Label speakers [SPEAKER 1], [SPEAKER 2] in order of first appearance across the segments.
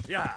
[SPEAKER 1] Yeah.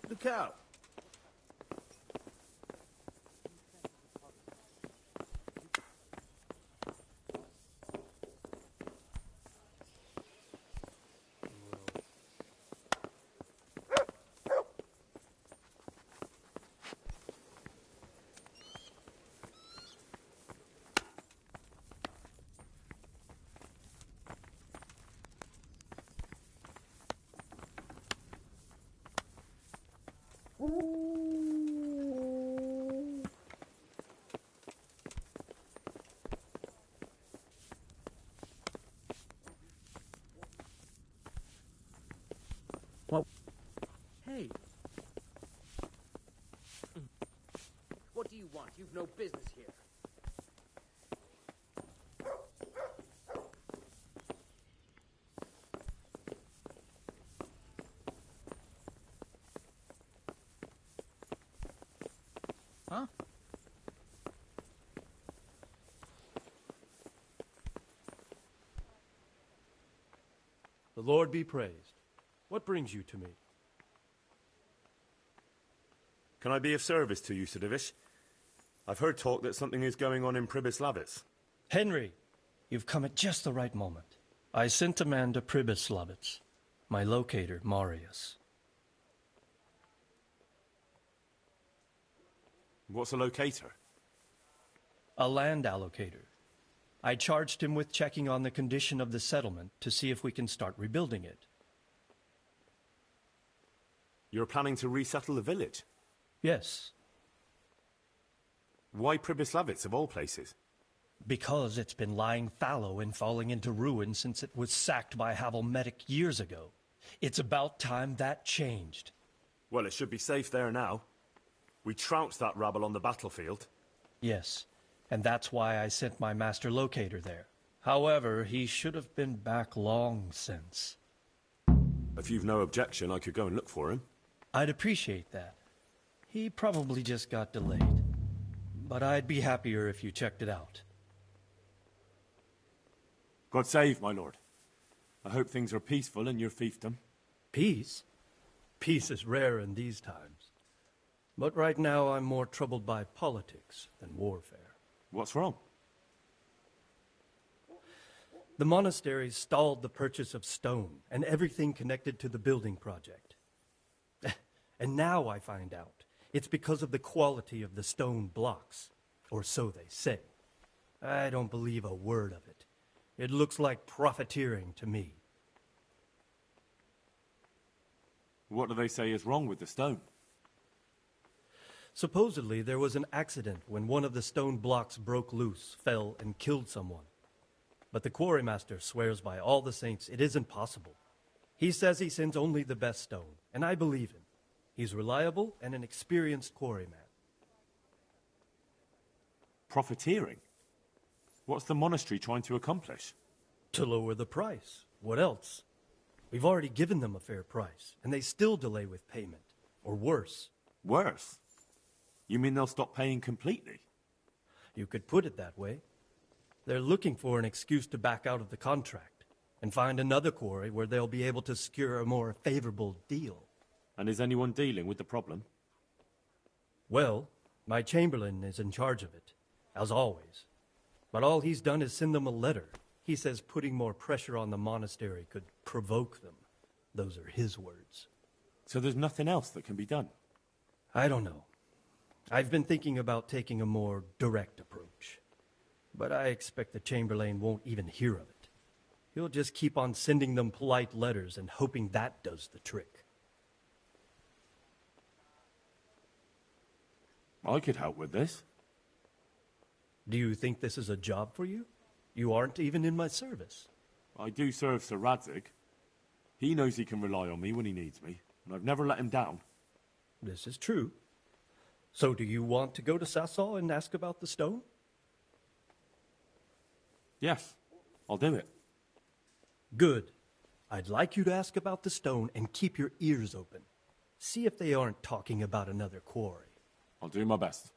[SPEAKER 1] Look out. What? Hey.
[SPEAKER 2] What do you want? You've no business here.
[SPEAKER 1] Huh?
[SPEAKER 3] The Lord be praised. What brings you to me?
[SPEAKER 4] Can I be of service to you, Sir Divish? I've heard talk that something is going on in Pribyslavitz.
[SPEAKER 3] Henry, you've come at just the right moment. I sent a man to Pribyslavitz, my locator, Marius.
[SPEAKER 4] What's a locator?
[SPEAKER 3] A land allocator. I charged him with checking on the condition of the settlement to see if we can start rebuilding it.
[SPEAKER 4] You're planning to resettle the village?
[SPEAKER 3] Yes.
[SPEAKER 4] Why Pribyslavitz, of all places?
[SPEAKER 3] Because it's been lying fallow and falling into ruin since it was sacked by Havelmetic years ago. It's about time that changed.
[SPEAKER 4] Well, it should be safe there now. We trounced that rabble on the battlefield.
[SPEAKER 3] Yes, and that's why I sent my master locator there. However, he should have been back long since.
[SPEAKER 4] If you've no objection, I could go and look for him.
[SPEAKER 3] I'd appreciate that. He probably just got delayed. But I'd be happier if you checked it out.
[SPEAKER 4] God save, my lord. I hope things are peaceful in your fiefdom.
[SPEAKER 3] Peace? Peace is rare in these times. But right now I'm more troubled by politics than warfare.
[SPEAKER 4] What's wrong?
[SPEAKER 3] The monastery stalled the purchase of stone and everything connected to the building project. And now I find out it's because of the quality of the stone blocks, or so they say. I don't believe a word of it. It looks like profiteering to me.
[SPEAKER 4] What do they say is wrong with the stone?
[SPEAKER 3] Supposedly there was an accident when one of the stone blocks broke loose, fell, and killed someone. But the quarrymaster swears by all the saints it isn't possible. He says he sends only the best stone, and I believe him. He's reliable and an experienced quarryman.
[SPEAKER 4] Profiteering? What's the monastery trying to accomplish?
[SPEAKER 3] To lower the price. What else? We've already given them a fair price, and they still delay with payment. Or worse.
[SPEAKER 4] Worse? You mean they'll stop paying completely?
[SPEAKER 3] You could put it that way. They're looking for an excuse to back out of the contract, and find another quarry where they'll be able to secure a more favorable deal.
[SPEAKER 4] And is anyone dealing with the problem?
[SPEAKER 3] Well, My chamberlain is in charge of it, as always. But all he's done is send them a letter. He says putting more pressure on the monastery could provoke them. Those are his words.
[SPEAKER 4] So there's nothing else that can be done?
[SPEAKER 3] I don't know. I've been thinking about taking a more direct approach. But I expect the chamberlain won't even hear of it. He'll just keep on sending them polite letters and hoping that does the trick.
[SPEAKER 4] I could help with this.
[SPEAKER 3] Do you think this is a job for you? You aren't even in my service.
[SPEAKER 4] I do serve Sir Radzig. He knows he can rely on me when he needs me, and I've never let him down.
[SPEAKER 3] This is true. So do you want to go to Sasau and ask about the stone?
[SPEAKER 4] Yes, I'll do it.
[SPEAKER 3] Good. I'd like you to ask about the stone and keep your ears open. See if they aren't talking about another quarry.
[SPEAKER 4] I'll do my best.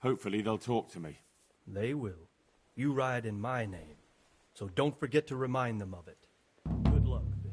[SPEAKER 4] Hopefully they'll talk to me.
[SPEAKER 3] They will. You ride in my name, so don't forget to remind them of it. Good luck, Ben.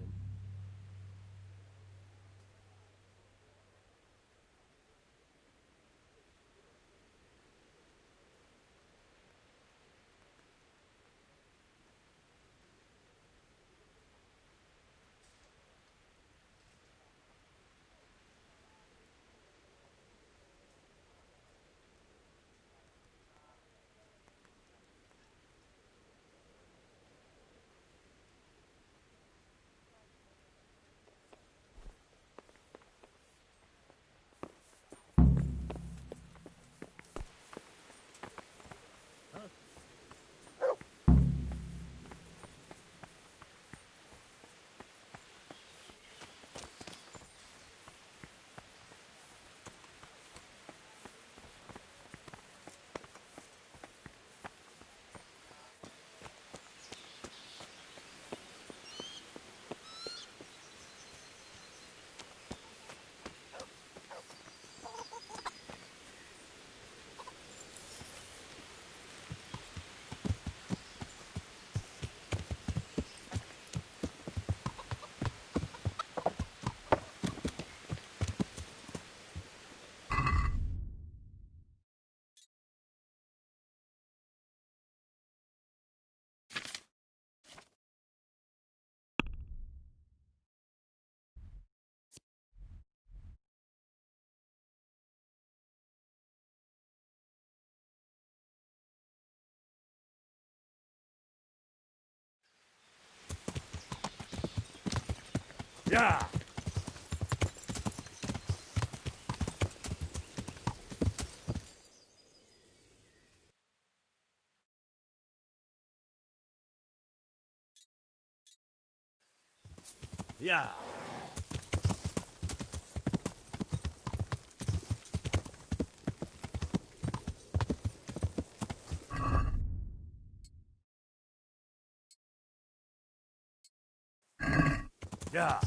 [SPEAKER 4] Yeah!
[SPEAKER 1] Yeah. Yeah.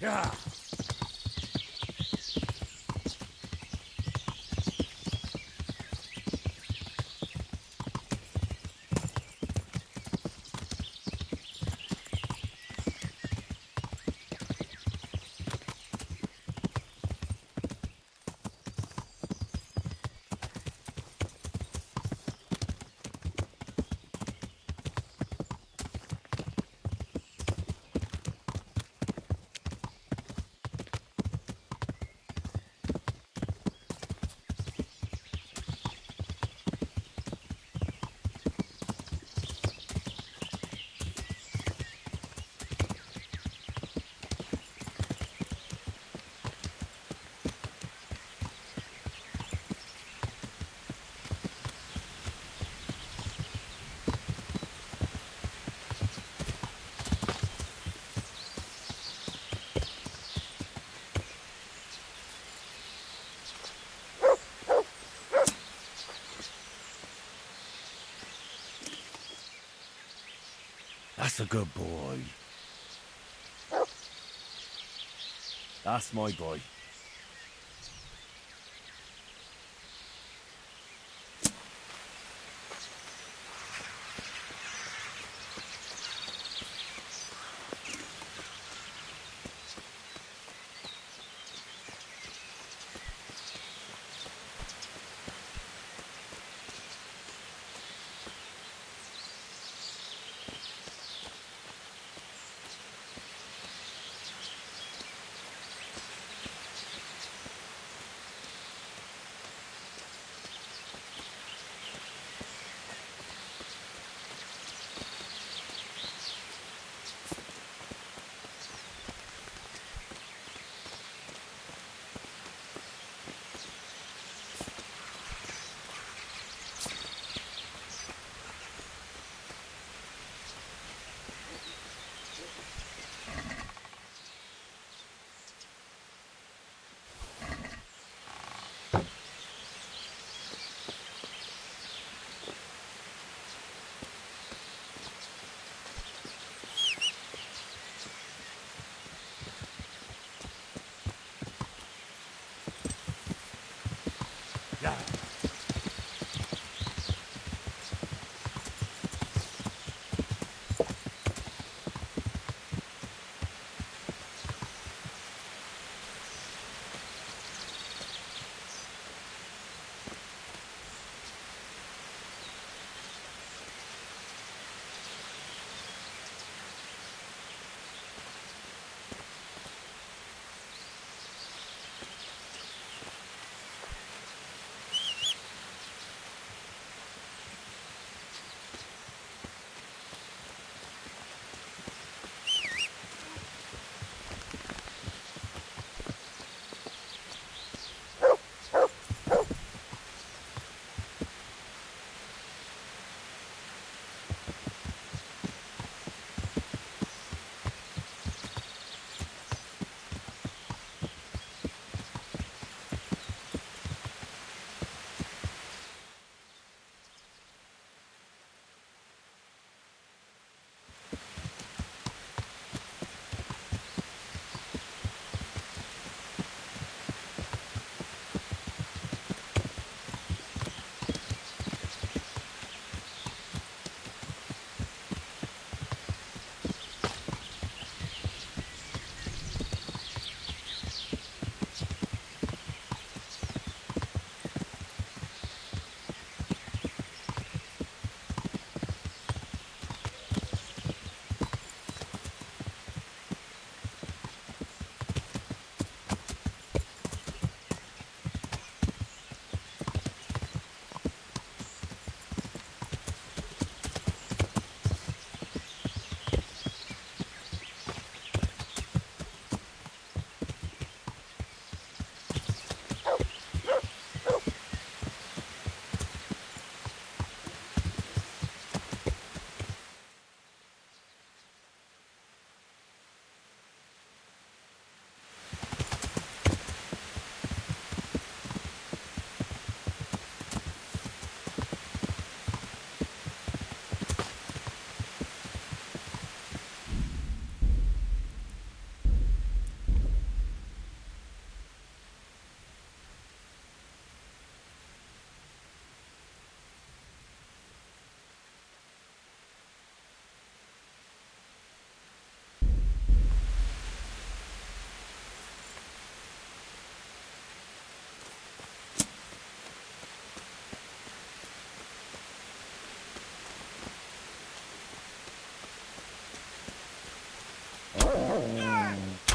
[SPEAKER 1] Yeah.
[SPEAKER 5] a good boy. That's my boy.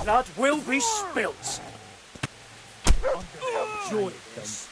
[SPEAKER 5] Blood will be spilt. I'm gonna enjoy this.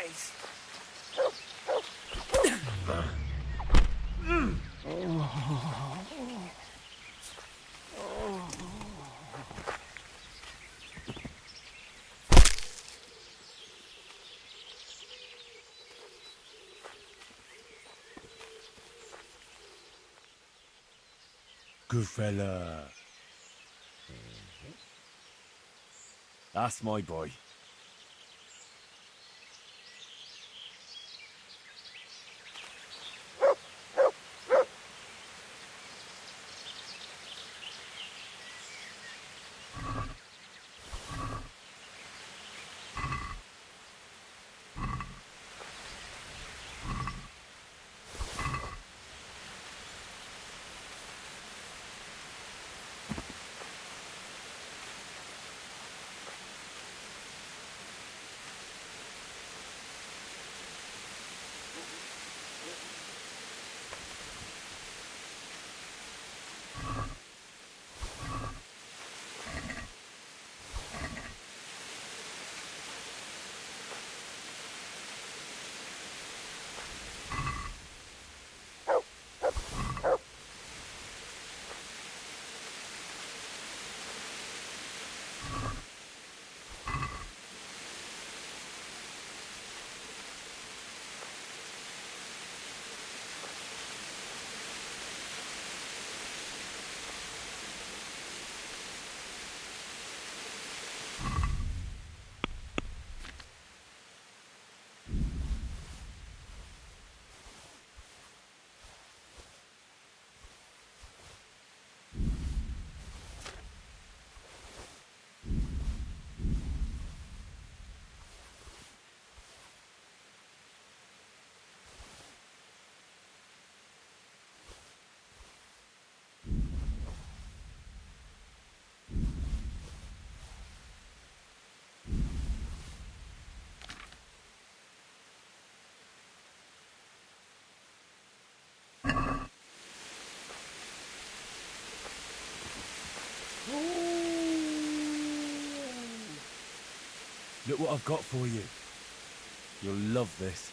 [SPEAKER 5] Christ! Good fella. That's my boy. Look what I've got for you. You'll love this.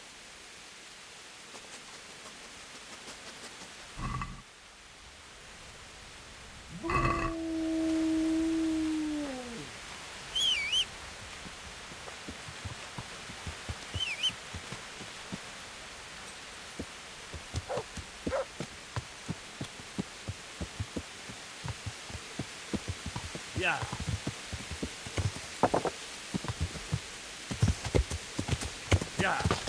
[SPEAKER 5] Yeah. Yeah.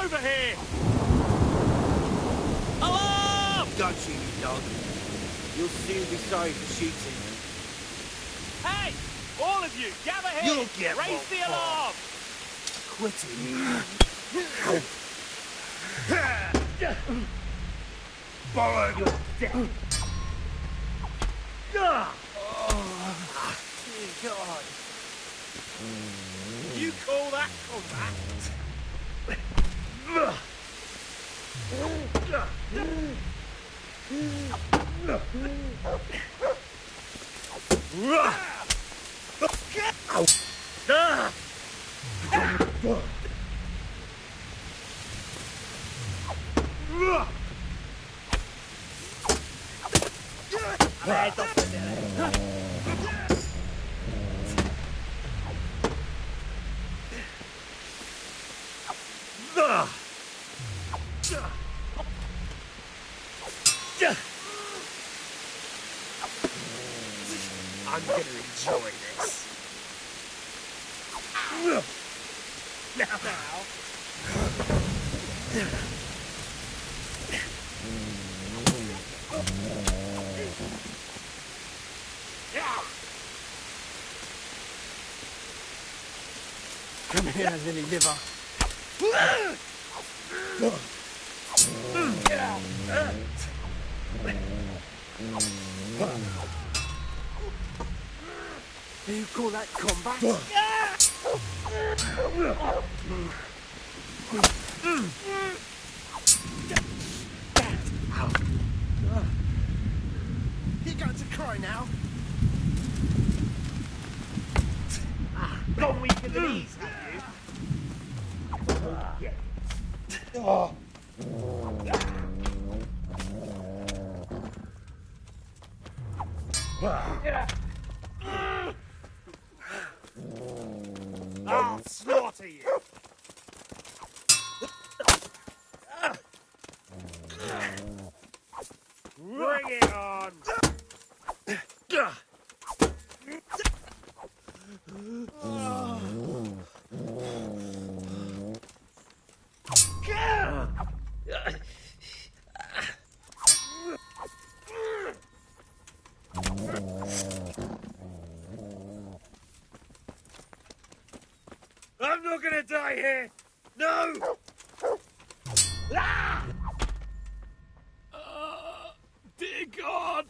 [SPEAKER 6] over here! Alarm!
[SPEAKER 1] Got you, you dog. You'll soon be sorry for shooting.
[SPEAKER 6] Hey! All of you, gather here!
[SPEAKER 1] You'll get
[SPEAKER 6] Raise
[SPEAKER 1] what
[SPEAKER 6] the
[SPEAKER 1] for.
[SPEAKER 6] alarm!
[SPEAKER 1] Quitting. Borrow your death. Oh, dear God.
[SPEAKER 6] You call that combat?
[SPEAKER 1] I'm gonna enjoy this. Now. Come here, Lily Liver. Do you call that combat? You're going to cry now?
[SPEAKER 6] Gone weak in the knees, have you? I'll slaughter you! Bring it on! I'm not gonna die here! No! Ah! Dear God!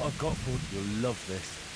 [SPEAKER 5] I've got for you. You'll love this.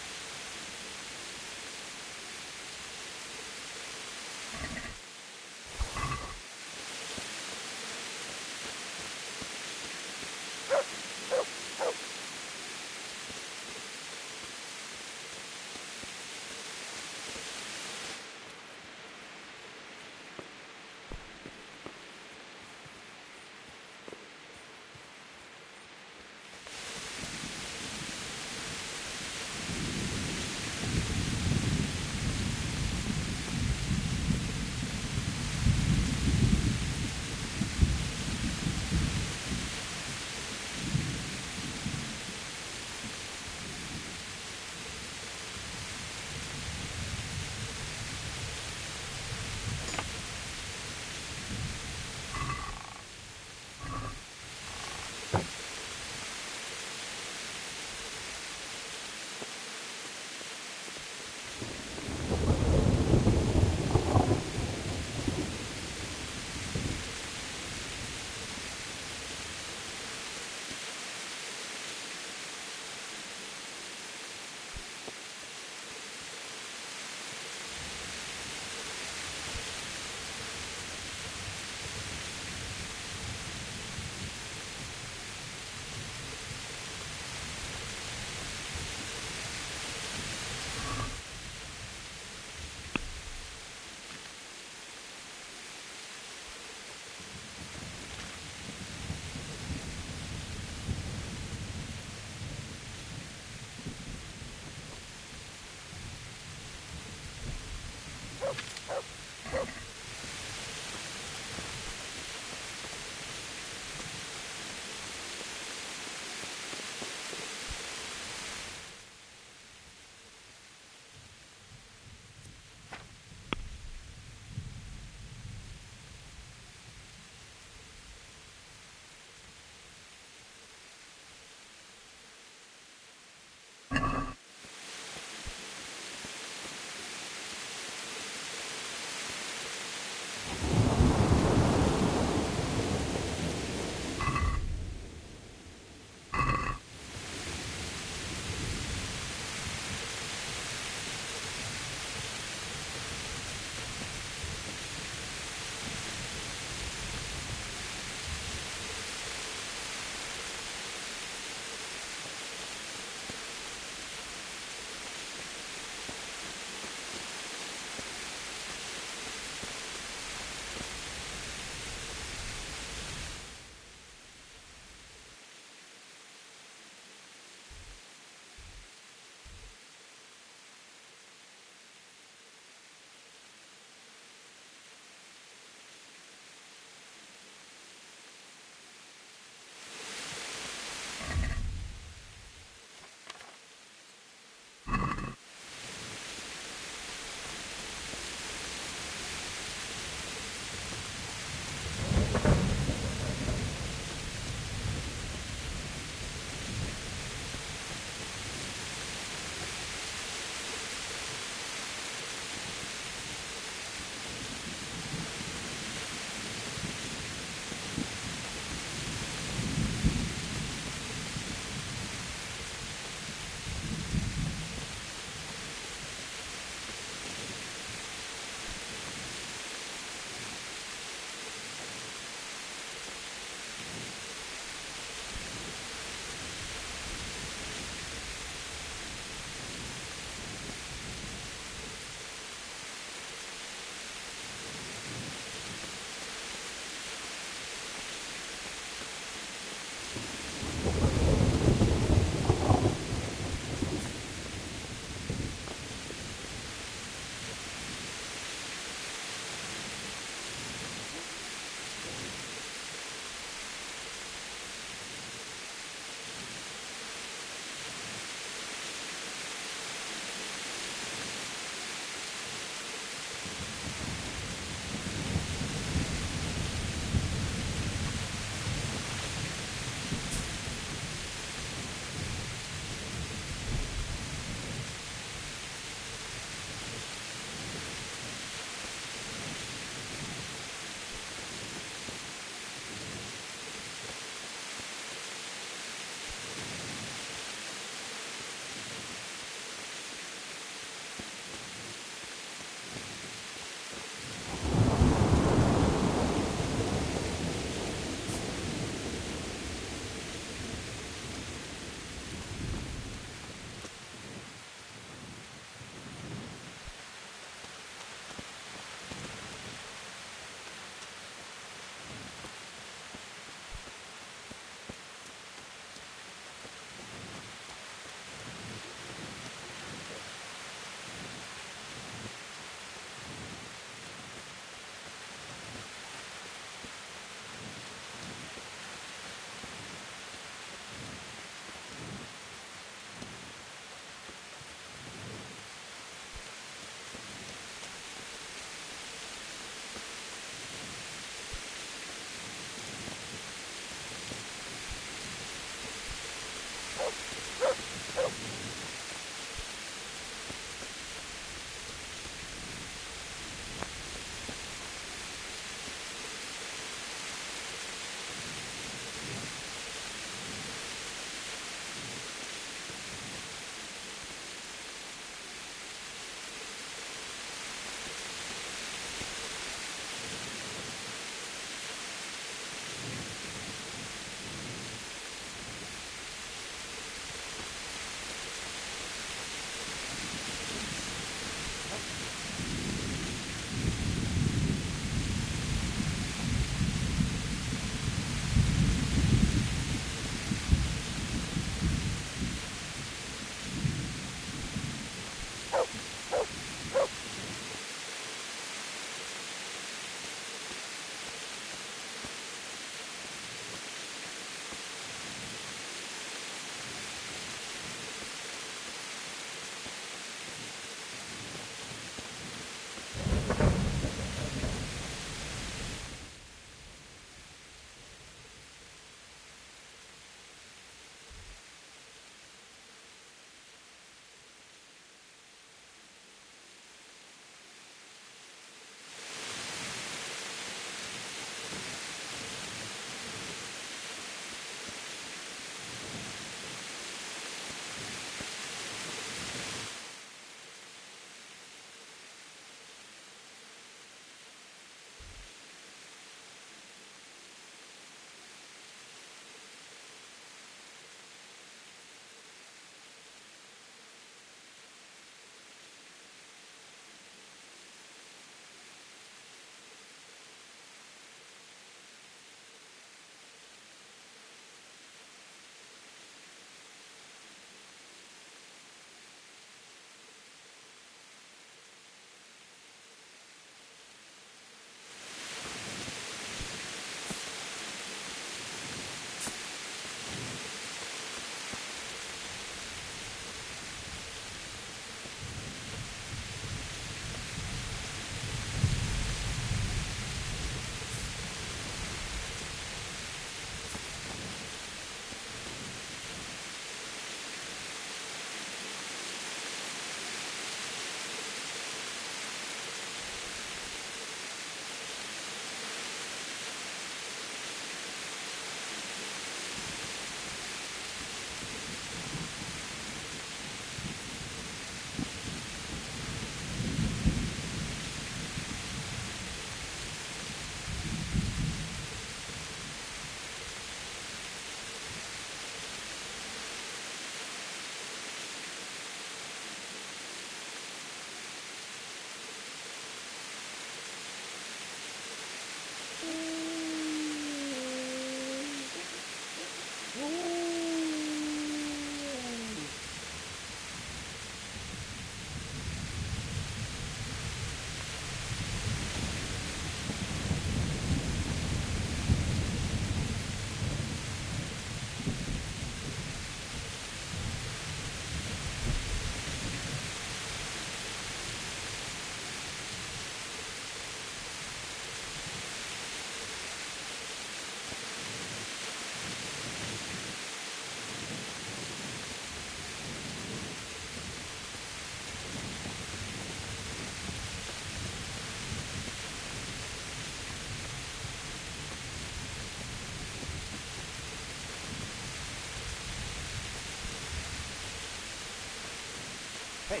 [SPEAKER 1] Hey!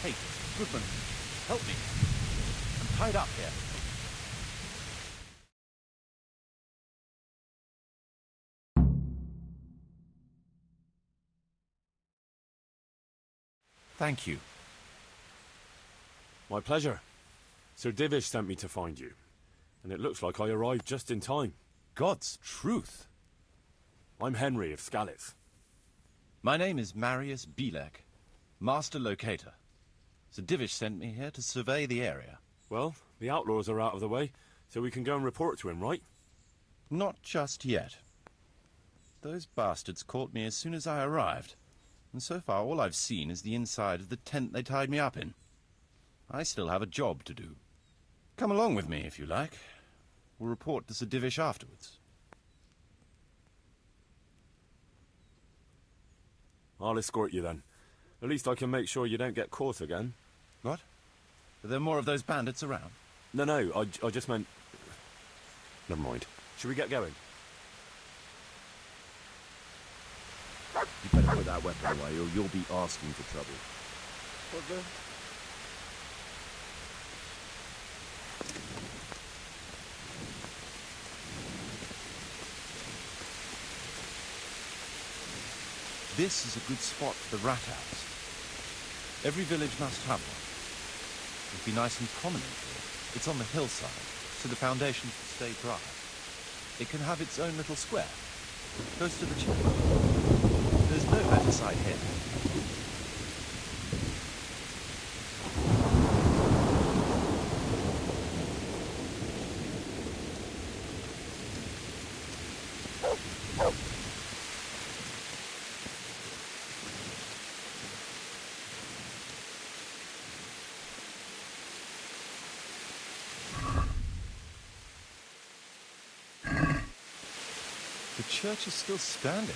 [SPEAKER 5] Hey, Goodman, help me. I'm tied up here. Thank you.
[SPEAKER 4] My pleasure. Sir Divish sent me to find you. And it looks like I arrived just in time.
[SPEAKER 5] God's truth.
[SPEAKER 4] I'm Henry of Skalitz.
[SPEAKER 5] My name is Marius Bielek, Master Locator. Sir Divish sent me here to survey the area.
[SPEAKER 4] Well, the outlaws are out of the way, so we can go and report to him, right?
[SPEAKER 5] Not just yet. Those bastards caught me as soon as I arrived, and so far all I've seen is the inside of the tent they tied me up in. I still have a job to do. Come along with me, if you like. We'll report to Sir Divish afterwards.
[SPEAKER 4] I'll escort you then. At least I can make sure you don't get caught again.
[SPEAKER 5] What? Are there more of those bandits around?
[SPEAKER 4] No, I just meant... Never mind. Should we get going?
[SPEAKER 1] You better put that weapon away or you'll be asking for trouble. What the?
[SPEAKER 5] This is a good spot for the rat house. Every village must have one. It'd be nice and prominent here. It's on the hillside, so the foundations will stay dry. It can have its own little square, close to the chimney. There's no better site here. The church is still standing.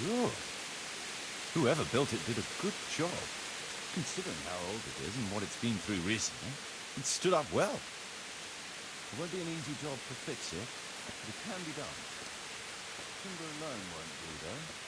[SPEAKER 5] Good. Whoever built it did a good job. Considering how old it is and what it's been through recently, it stood up well. It won't be an easy job to fix it, but it can be done. Timber alone won't do, though.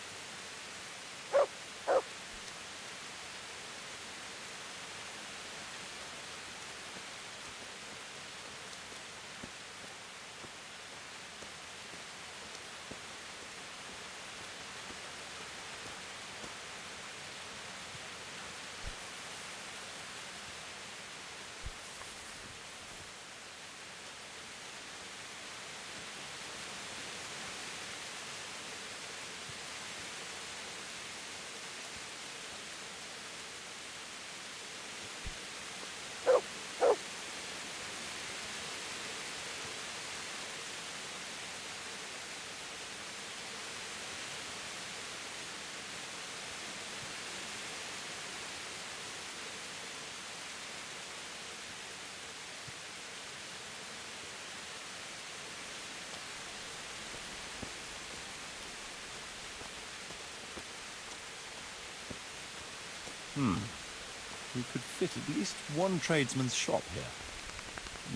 [SPEAKER 5] We could fit at least one tradesman's shop here.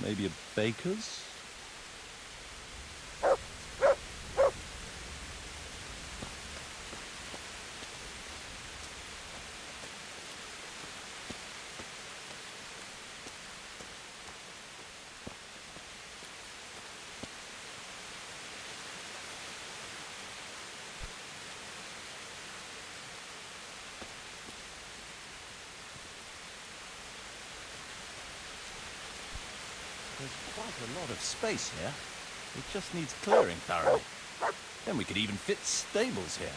[SPEAKER 5] Maybe a baker's? There's quite a lot of space here. It just needs clearing thoroughly. Then we could even fit stables here.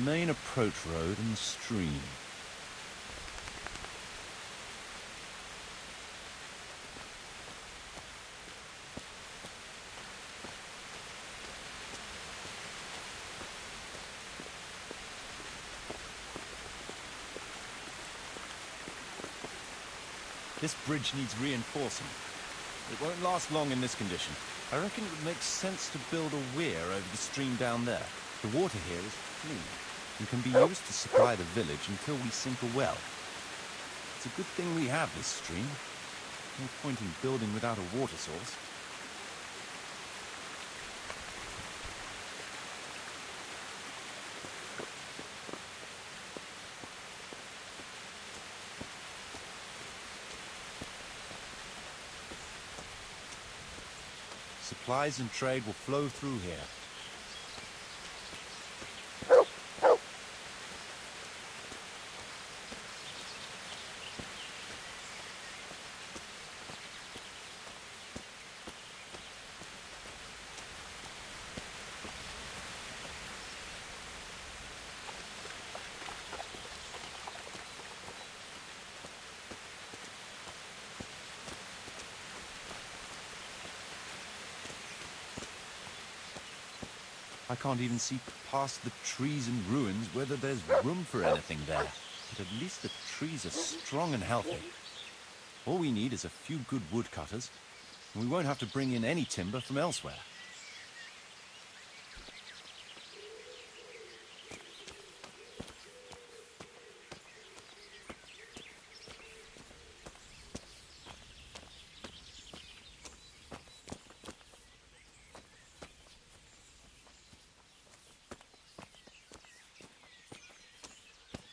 [SPEAKER 5] Main approach road and stream. This bridge needs reinforcing. It won't last long in this condition. I reckon it would make sense to build a weir over the stream down there. The water here is clean and can be used to supply the village until we sink a well. It's a good thing we have this stream. No point in building without a water source. Supplies and trade will flow through here. I can't even see past the trees and ruins whether there's room for anything there. But at least the trees are strong and healthy. All we need is a few good woodcutters, and we won't have to bring in any timber from elsewhere.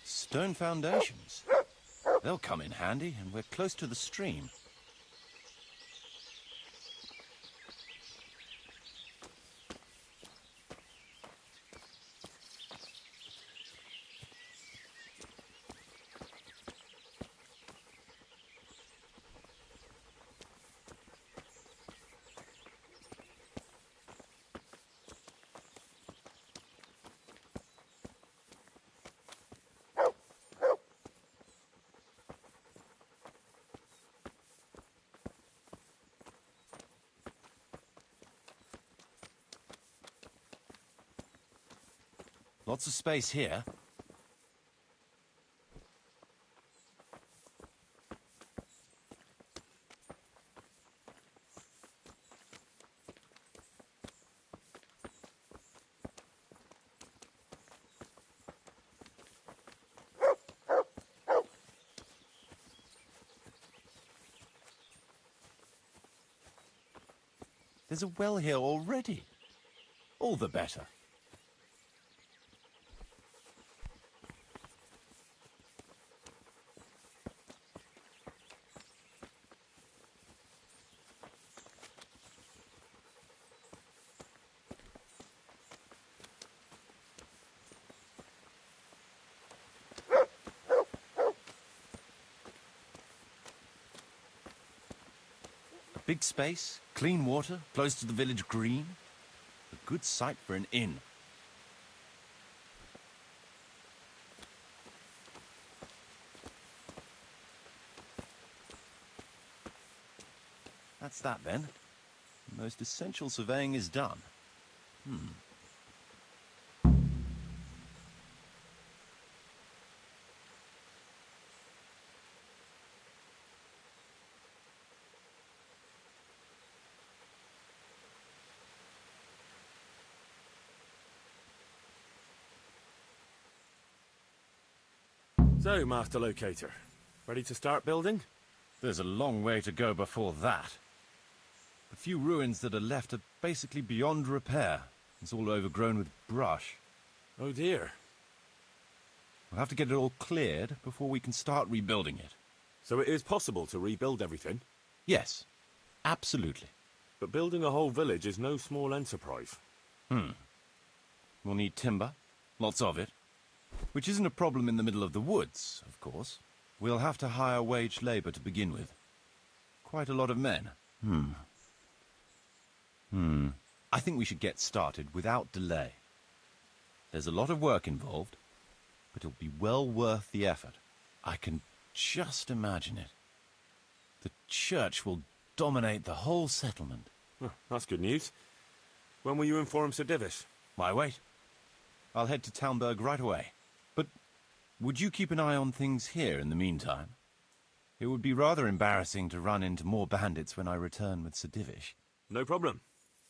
[SPEAKER 5] Stone foundations. They'll come in handy, and we're close to the stream. Lots of space here. There's a well here already. All the better. Big space, clean water, close to the village green. A good site for an inn. That's that then. The most essential surveying is done.
[SPEAKER 4] So, Master Locator, ready to start building?
[SPEAKER 5] There's a long way to go before that. The few ruins that are left are basically beyond repair. It's all overgrown with brush.
[SPEAKER 4] Oh dear.
[SPEAKER 5] We'll have to get it all cleared before we can start rebuilding it.
[SPEAKER 4] So it is possible to rebuild everything?
[SPEAKER 5] Yes, absolutely.
[SPEAKER 4] But building a whole village is no small enterprise.
[SPEAKER 5] We'll need timber, lots of it. Which isn't a problem in the middle of the woods, of course. We'll have to hire wage labor to begin with. Quite a lot of men. I think we should get started without delay. There's a lot of work involved, but it'll be well worth the effort. I can just imagine it. The church will dominate the whole settlement.
[SPEAKER 4] Oh, that's good news. When will you inform Sir Divish?
[SPEAKER 5] Why wait? I'll head to Townburg right away. But would you keep an eye on things here in the meantime? It would be rather embarrassing to run into more bandits when I return with Sir Divish.
[SPEAKER 4] No problem.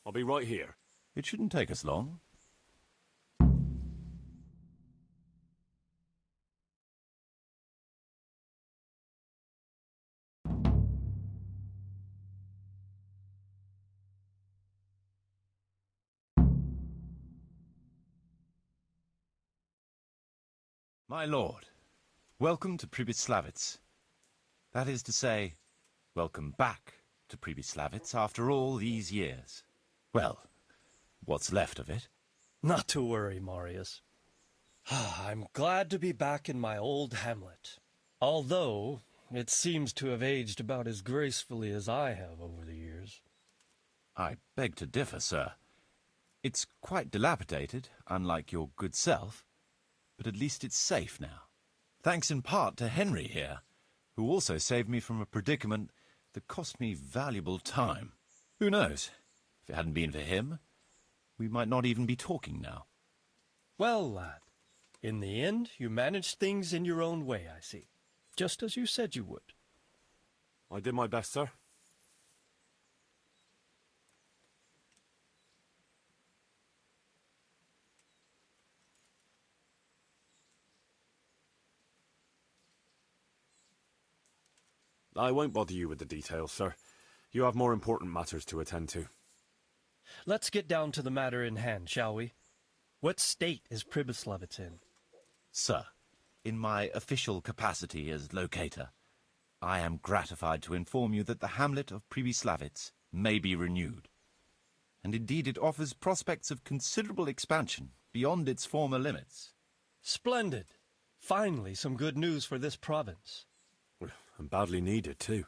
[SPEAKER 4] I'll be right here.
[SPEAKER 5] It shouldn't take us long. My lord, welcome to Pribyslavitz. That is to say, welcome back to Pribyslavitz after all these years. Well, what's left of it.
[SPEAKER 3] Not to worry, Marius. I'm glad to be back in my old hamlet. Although, it seems to have aged about as gracefully as I have over the years.
[SPEAKER 5] I beg to differ, sir. It's quite dilapidated, unlike your good self. But at least it's safe now. Thanks in part to Henry here, who also saved me from a predicament that cost me valuable time. Who knows? If it hadn't been for him, we might not even be talking now.
[SPEAKER 3] Well, lad, in the end, you managed things in your own way, I see. Just as you said you would.
[SPEAKER 4] I did my best, sir. I won't bother you with the details, sir. You have more important matters to attend to.
[SPEAKER 3] Let's get down to the matter in hand, shall we? What state is Pribyslavitz in?
[SPEAKER 5] Sir, in my official capacity as locator, I am gratified to inform you that the hamlet of Pribyslavitz may be renewed. And indeed it offers prospects of considerable expansion beyond its former limits.
[SPEAKER 3] Splendid. Finally, some good news for this province.
[SPEAKER 4] And badly needed, too.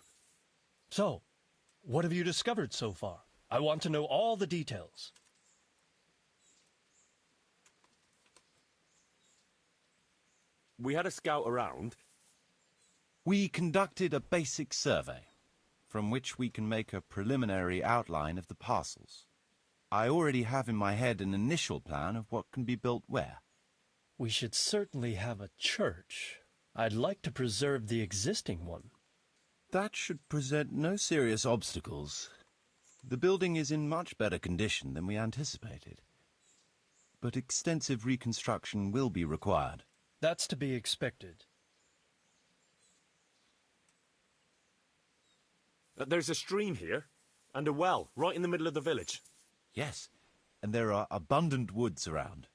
[SPEAKER 3] So, what have you discovered so far? I want to know all the details.
[SPEAKER 4] We had a scout around.
[SPEAKER 5] We conducted a basic survey, from which we can make a preliminary outline of the parcels. I already have in my head an initial plan of what can be built where.
[SPEAKER 3] We should certainly have a church. I'd like to preserve the existing one.
[SPEAKER 5] That should present no serious obstacles. The building is in much better condition than we anticipated. But extensive reconstruction will be required.
[SPEAKER 3] That's to be expected.
[SPEAKER 4] There's a stream here, and a well, right in the middle of the village.
[SPEAKER 5] Yes, and there are abundant woods around.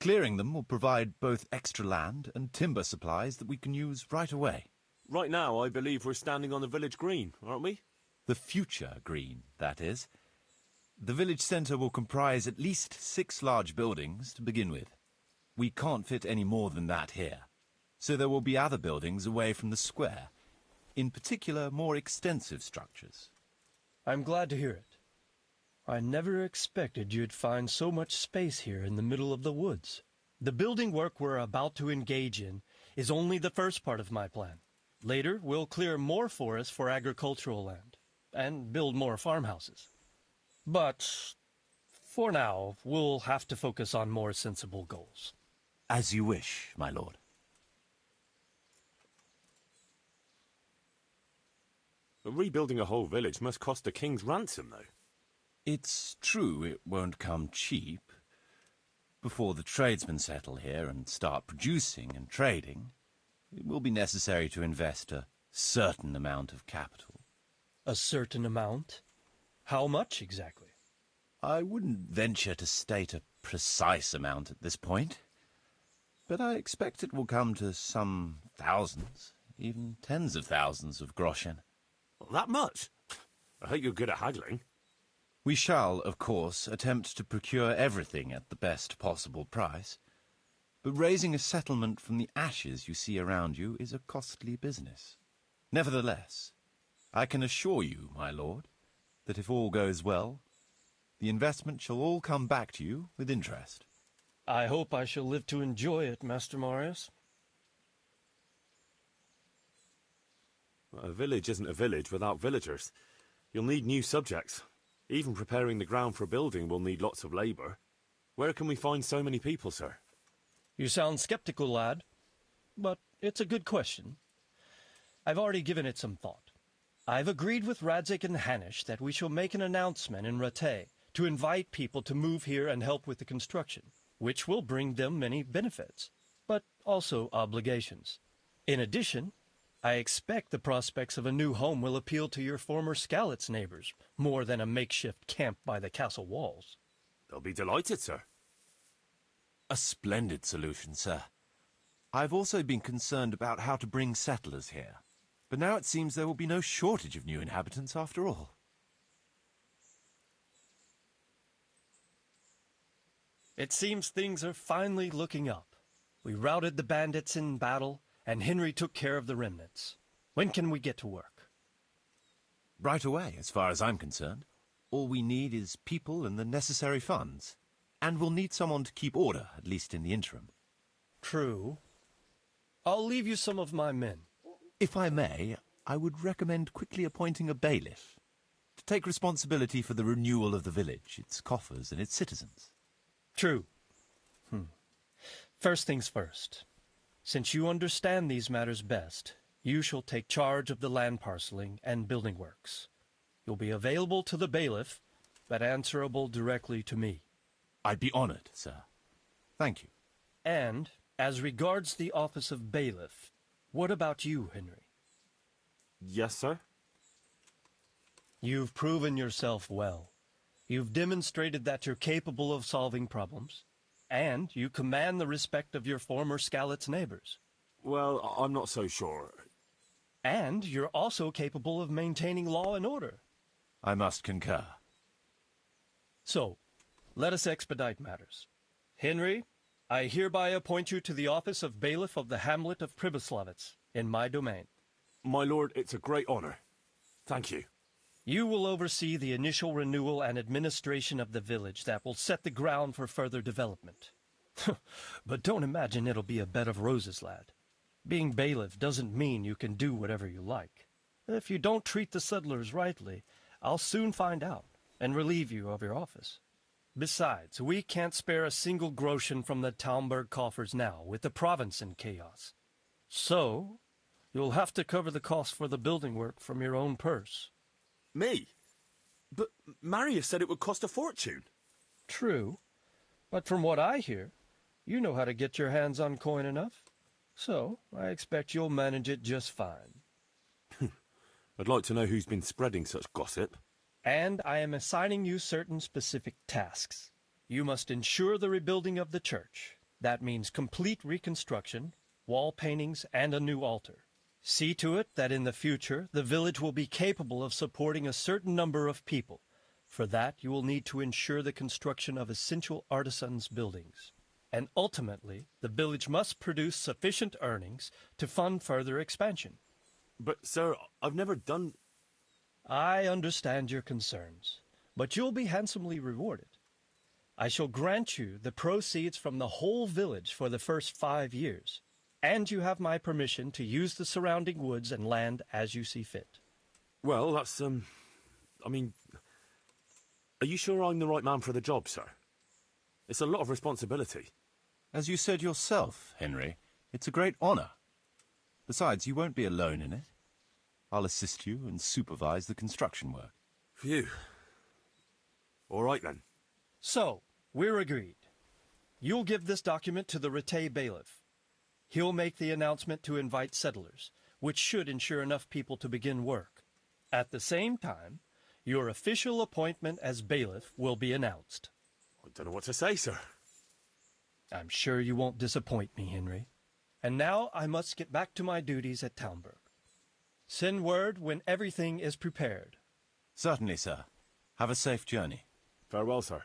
[SPEAKER 5] Clearing them will provide both extra land and timber supplies that we can use right away.
[SPEAKER 4] Right now, I believe we're standing on the village green, aren't we?
[SPEAKER 5] The future green, that is. The village centre will comprise at least 6 large buildings to begin with. We can't fit any more than that here, so there will be other buildings away from the square, in particular more extensive structures.
[SPEAKER 3] I'm glad to hear it. I never expected you'd find so much space here in the middle of the woods. The building work we're about to engage in is only the first part of my plan. Later, we'll clear more forest for agricultural land and build more farmhouses. But for now, we'll have to focus on more sensible goals.
[SPEAKER 5] As you wish, my lord.
[SPEAKER 4] Rebuilding a whole village must cost a king's ransom, though.
[SPEAKER 5] It's true it won't come cheap. Before the tradesmen settle here and start producing and trading, it will be necessary to invest a certain amount of capital.
[SPEAKER 3] A certain amount? How much exactly?
[SPEAKER 5] I wouldn't venture to state a precise amount at this point, but I expect it will come to some thousands, even tens of thousands of groschen.
[SPEAKER 4] That much? I hope you're good at haggling.
[SPEAKER 5] We shall, of course, attempt to procure everything at the best possible price, but raising a settlement from the ashes you see around you is a costly business. Nevertheless, I can assure you, my lord, that if all goes well, the investment shall all come back to you with interest.
[SPEAKER 3] I hope I shall live to enjoy it, Master Marius.
[SPEAKER 4] A village isn't a village without villagers. You'll need new subjects. Even preparing the ground for building will need lots of labour. Where can we find so many people, sir?
[SPEAKER 3] You sound skeptical, lad, but it's a good question. I've already given it some thought. I've agreed with Radzik and Hanish that we shall make an announcement in Rattay to invite people to move here and help with the construction, which will bring them many benefits, but also obligations. In addition, I expect the prospects of a new home will appeal to your former Skalitz neighbors more than a makeshift camp by the castle walls.
[SPEAKER 4] They'll be delighted, sir.
[SPEAKER 5] A splendid solution, sir. I've also been concerned about how to bring settlers here, but now it seems there will be no shortage of new inhabitants after all.
[SPEAKER 3] It seems things are finally looking up. We routed the bandits in battle, and Henry took care of the remnants. When can we get to work?
[SPEAKER 5] Right away, as far as I'm concerned. All we need is people and the necessary funds. And we'll need someone to keep order, at least in the interim.
[SPEAKER 3] True. I'll leave you some of my men.
[SPEAKER 5] If I may, I would recommend quickly appointing a bailiff to take responsibility for the renewal of the village, its coffers and its citizens.
[SPEAKER 3] True. First things first. Since you understand these matters best, you shall take charge of the land parceling and building works. You'll be available to the bailiff, but answerable directly to me.
[SPEAKER 5] I'd be honored, sir. Thank you.
[SPEAKER 3] And, as regards the office of bailiff, what about you, Henry?
[SPEAKER 4] Yes, sir?
[SPEAKER 3] You've proven yourself well. You've demonstrated that you're capable of solving problems, and you command the respect of your former Skalitz neighbors.
[SPEAKER 4] Well, I'm not so sure.
[SPEAKER 3] And you're also capable of maintaining law and order.
[SPEAKER 5] I must concur.
[SPEAKER 3] So, let us expedite matters. Henry, I hereby appoint you to the office of bailiff of the hamlet of Pribyslavitz, in my domain.
[SPEAKER 4] My lord, it's a great honour. Thank you.
[SPEAKER 3] You will oversee the initial renewal and administration of the village that will set the ground for further development. But don't imagine it'll be a bed of roses, lad. Being bailiff doesn't mean you can do whatever you like. If you don't treat the settlers rightly, I'll soon find out and relieve you of your office. Besides, we can't spare a single groschen from the Talmberg coffers now, with the province in chaos. So, you'll have to cover the cost for the building work from your own purse.
[SPEAKER 4] Me? But Marius said it would cost a fortune.
[SPEAKER 3] True, but from what I hear, you know how to get your hands on coin enough. So, I expect you'll manage it just fine.
[SPEAKER 4] I'd like to know who's been spreading such gossip.
[SPEAKER 3] And I am assigning you certain specific tasks. You must ensure the rebuilding of the church. That means complete reconstruction, wall paintings, and a new altar. See to it that in the future, the village will be capable of supporting a certain number of people. For that, you will need to ensure the construction of essential artisans' buildings. And ultimately, the village must produce sufficient earnings to fund further expansion.
[SPEAKER 4] But, sir, I've never done...
[SPEAKER 3] I understand your concerns, but you'll be handsomely rewarded. I shall grant you the proceeds from the whole village for the first 5 years, and you have my permission to use the surrounding woods and land as you see fit.
[SPEAKER 4] Well, that's, I mean... Are you sure I'm the right man for the job, sir? It's a lot of responsibility.
[SPEAKER 5] As you said yourself, Henry, it's a great honor. Besides, you won't be alone in it. I'll assist you and supervise the construction work.
[SPEAKER 4] Phew. All right, then.
[SPEAKER 3] So, we're agreed. You'll give this document to the Rattay bailiff. He'll make the announcement to invite settlers, which should ensure enough people to begin work. At the same time, Your official appointment as bailiff will be announced.
[SPEAKER 4] I don't know what to say, sir.
[SPEAKER 3] I'm sure you won't disappoint me, Henry. And now I must get back to my duties at Townburg. Send word when everything is prepared.
[SPEAKER 5] Certainly, sir. Have a safe journey.
[SPEAKER 4] Farewell, sir.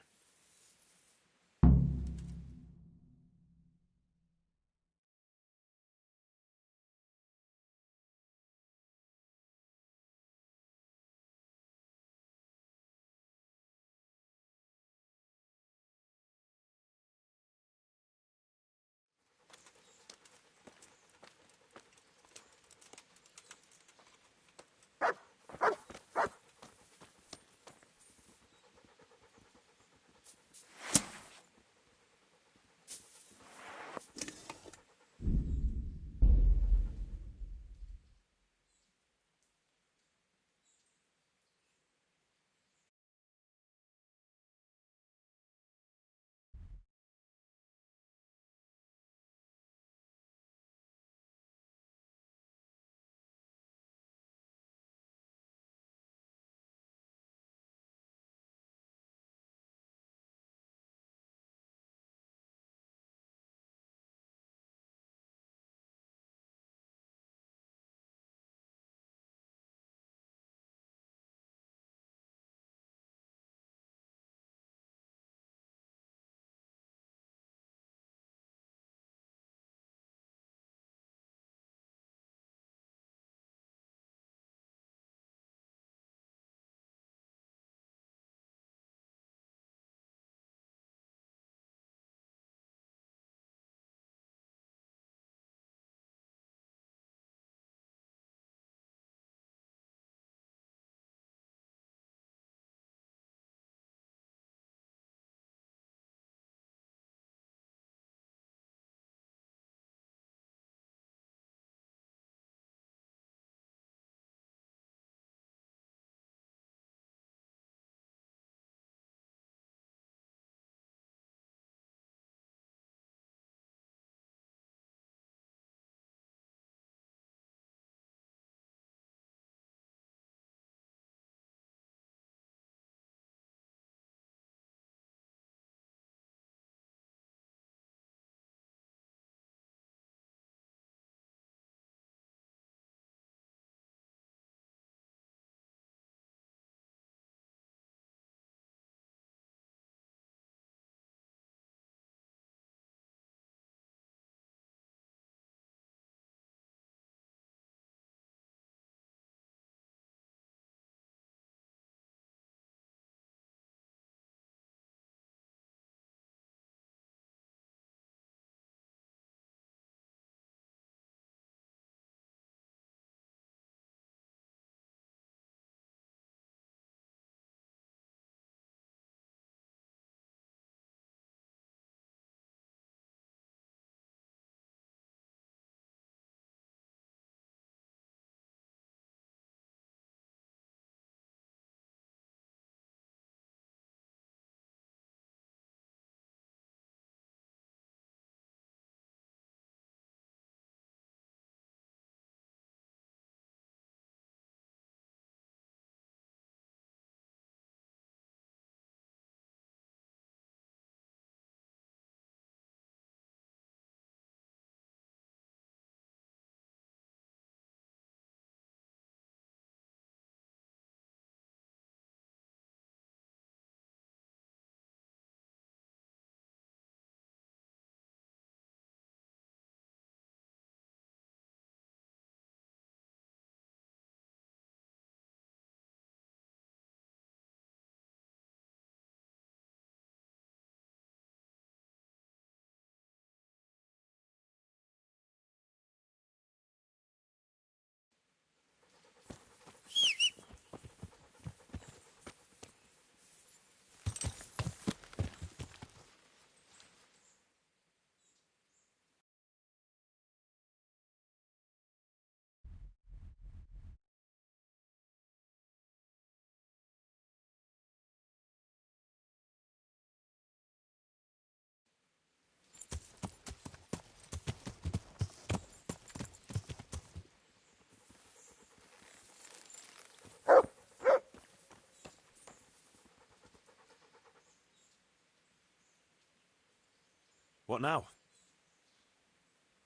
[SPEAKER 4] What now?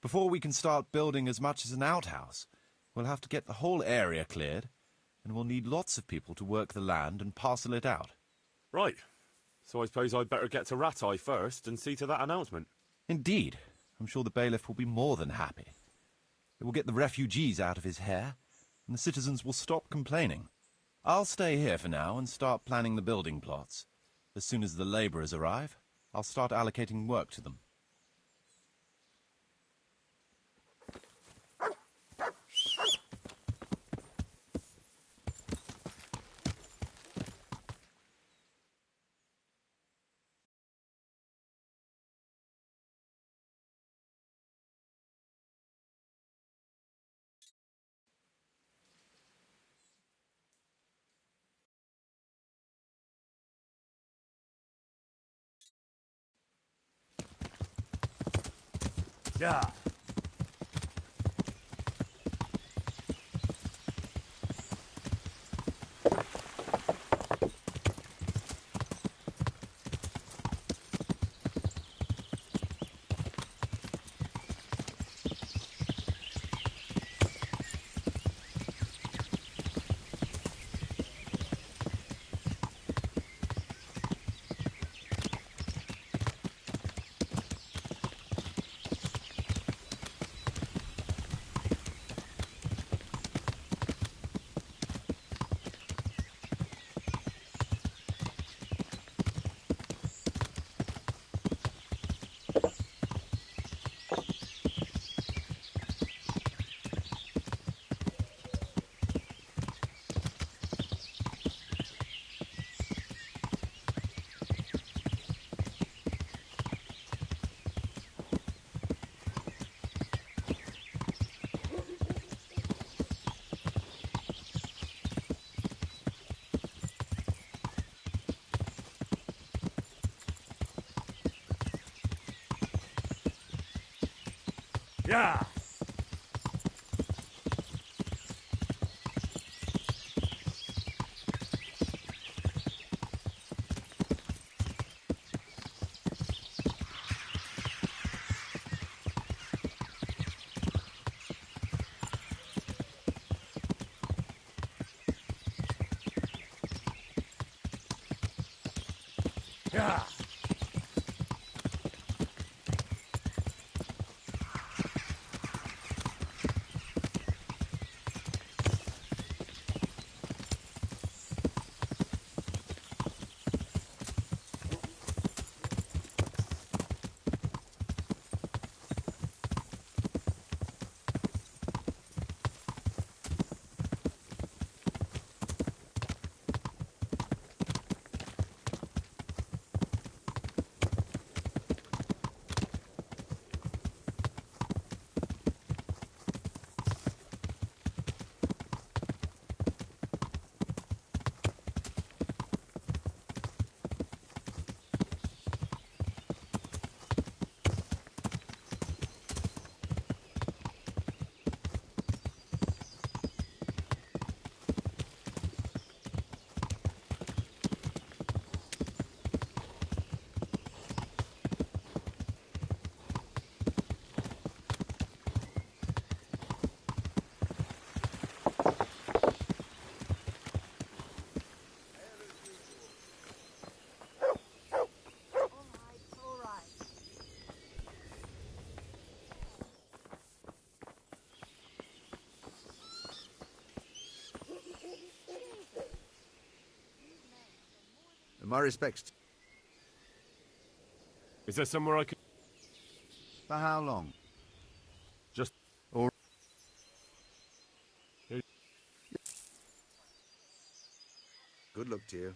[SPEAKER 5] Before we can start building as much as an outhouse, we'll have to get the whole area cleared, and we'll need lots of people to work the land and parcel it out.
[SPEAKER 4] Right. So I suppose I'd better get to Rat Eye first and see to that announcement.
[SPEAKER 5] Indeed. I'm sure the bailiff will be more than happy. It will get the refugees out of his hair, and the citizens will stop complaining. I'll stay here for now and start planning the building plots. As soon as the labourers arrive, I'll start allocating work to them.
[SPEAKER 1] Yeah. Yeah. Yeah.
[SPEAKER 7] My respects.
[SPEAKER 4] Is there somewhere I could...
[SPEAKER 7] For how long?
[SPEAKER 4] Just...
[SPEAKER 7] Or good luck to you.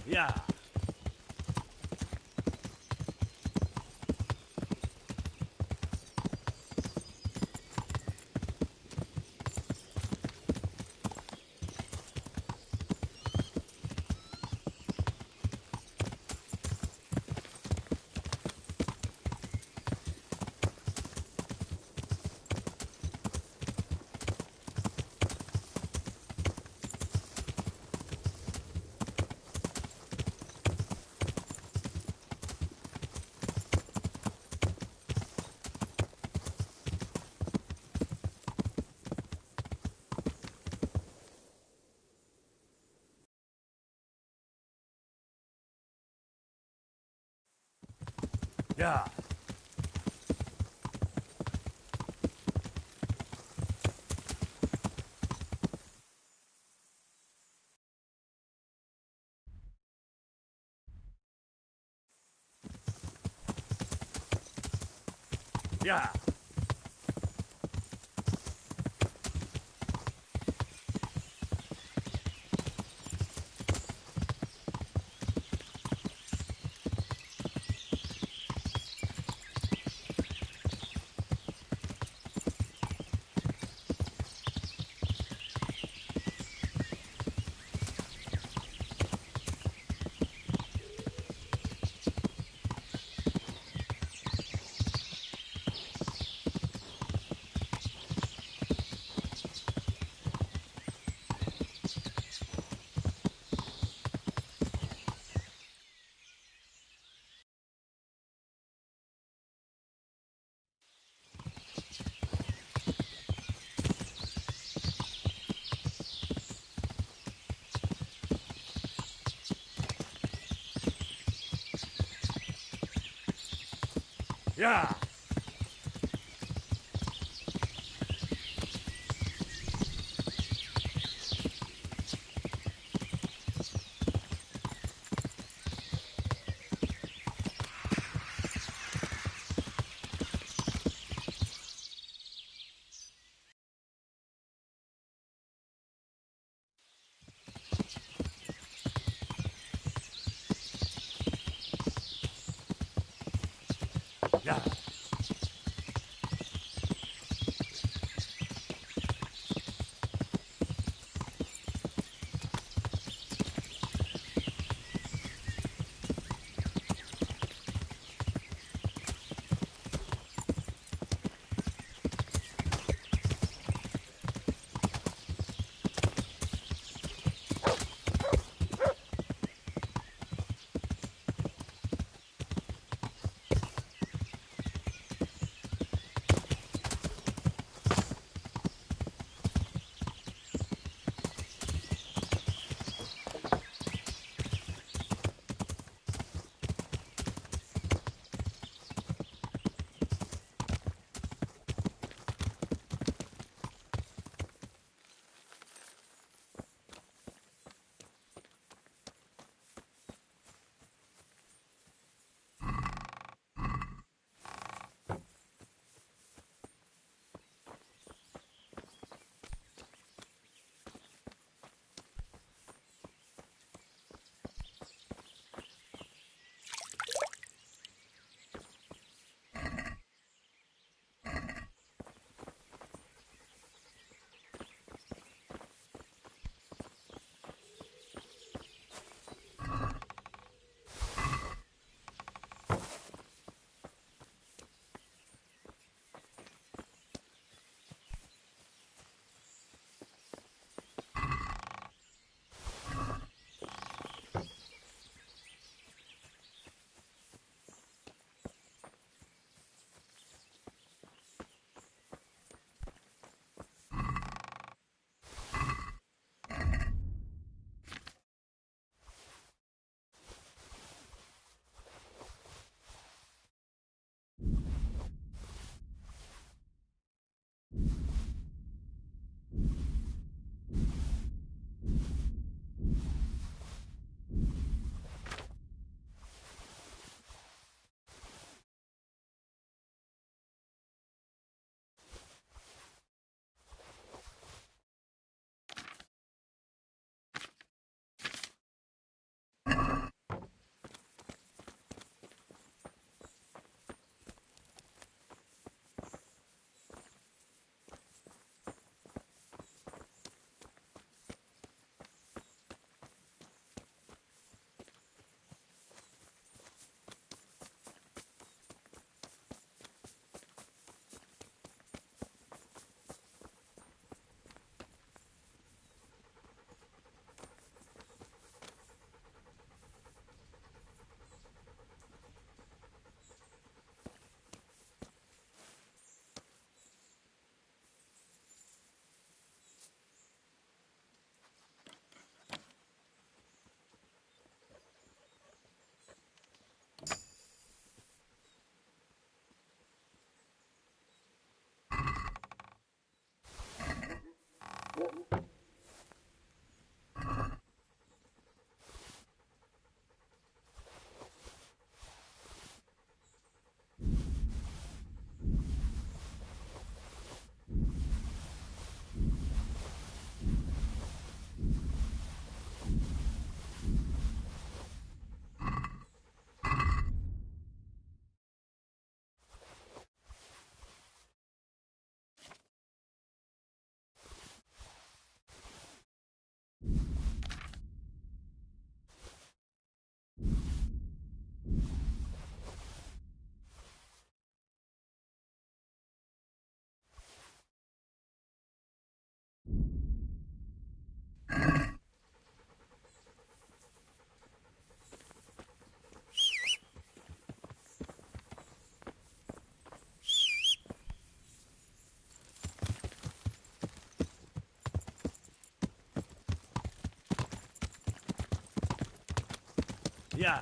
[SPEAKER 6] Yeah. Yeah. Yeah. Yeah. Yeah. Yeah.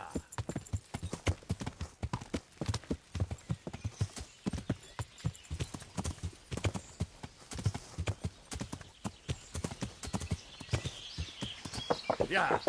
[SPEAKER 6] Yeah.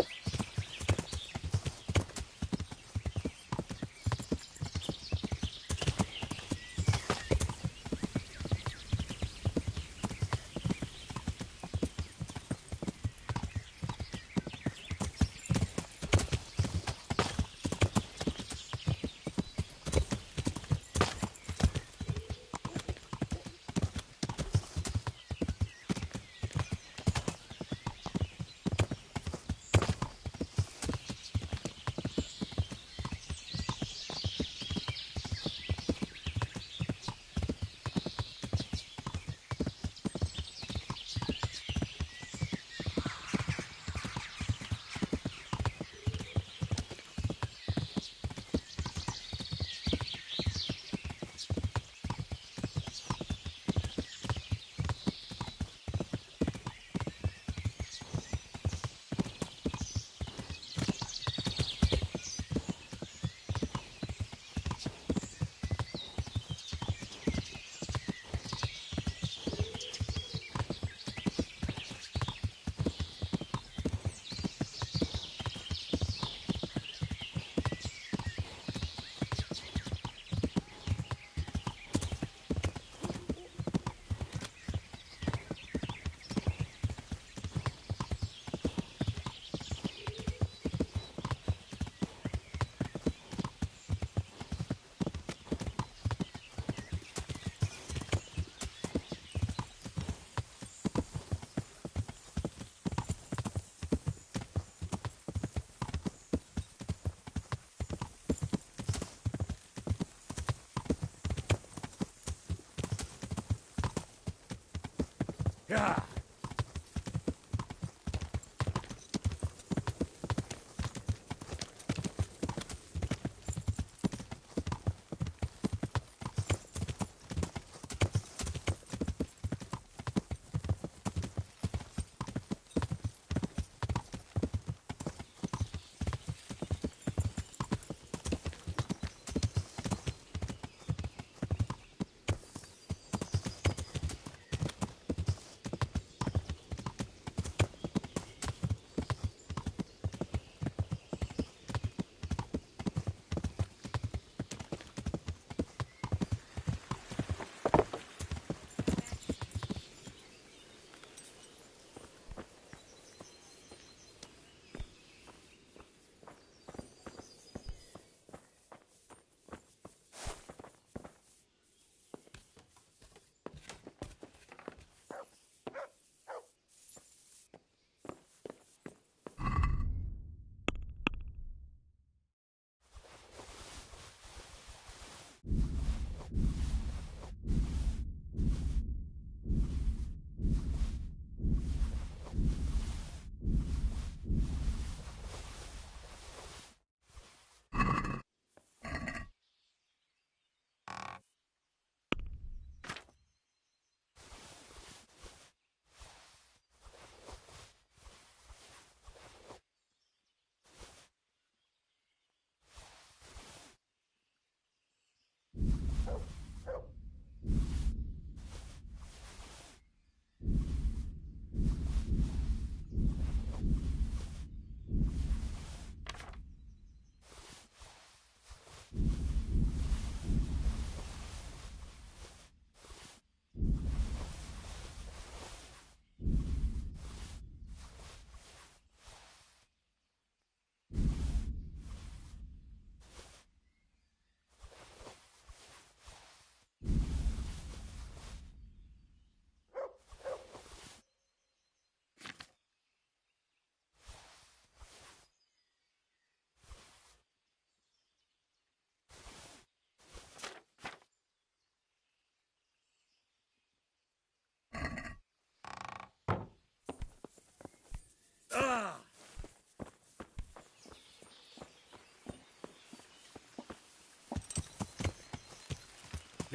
[SPEAKER 6] Yeah.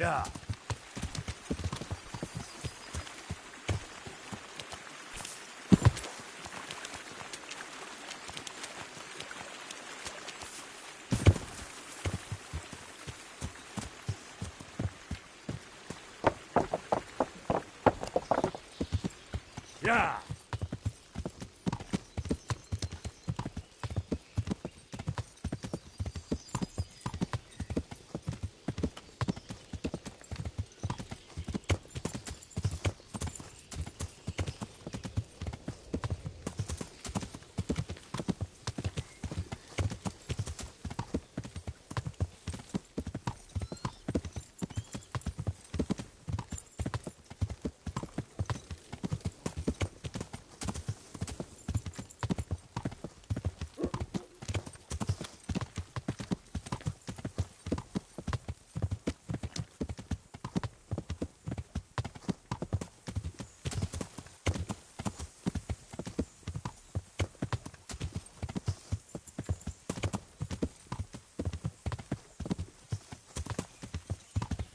[SPEAKER 6] Yeah.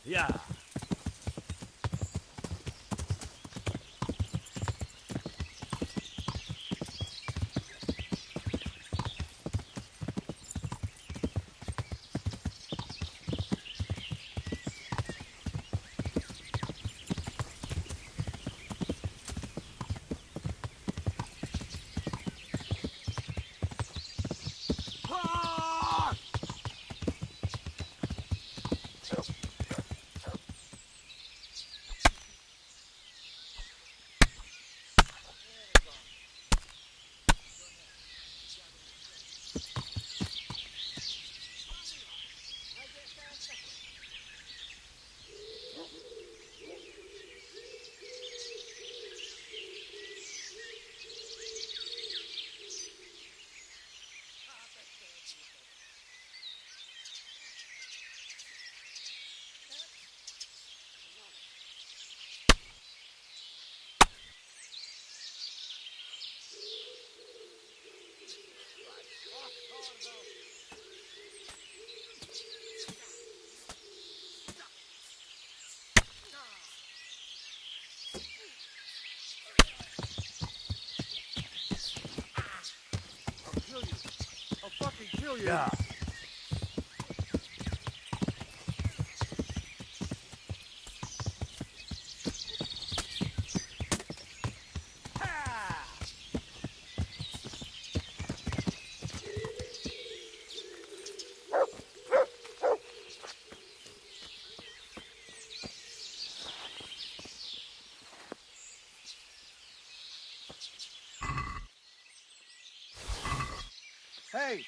[SPEAKER 1] Yeah. Yeah.
[SPEAKER 7] Hey!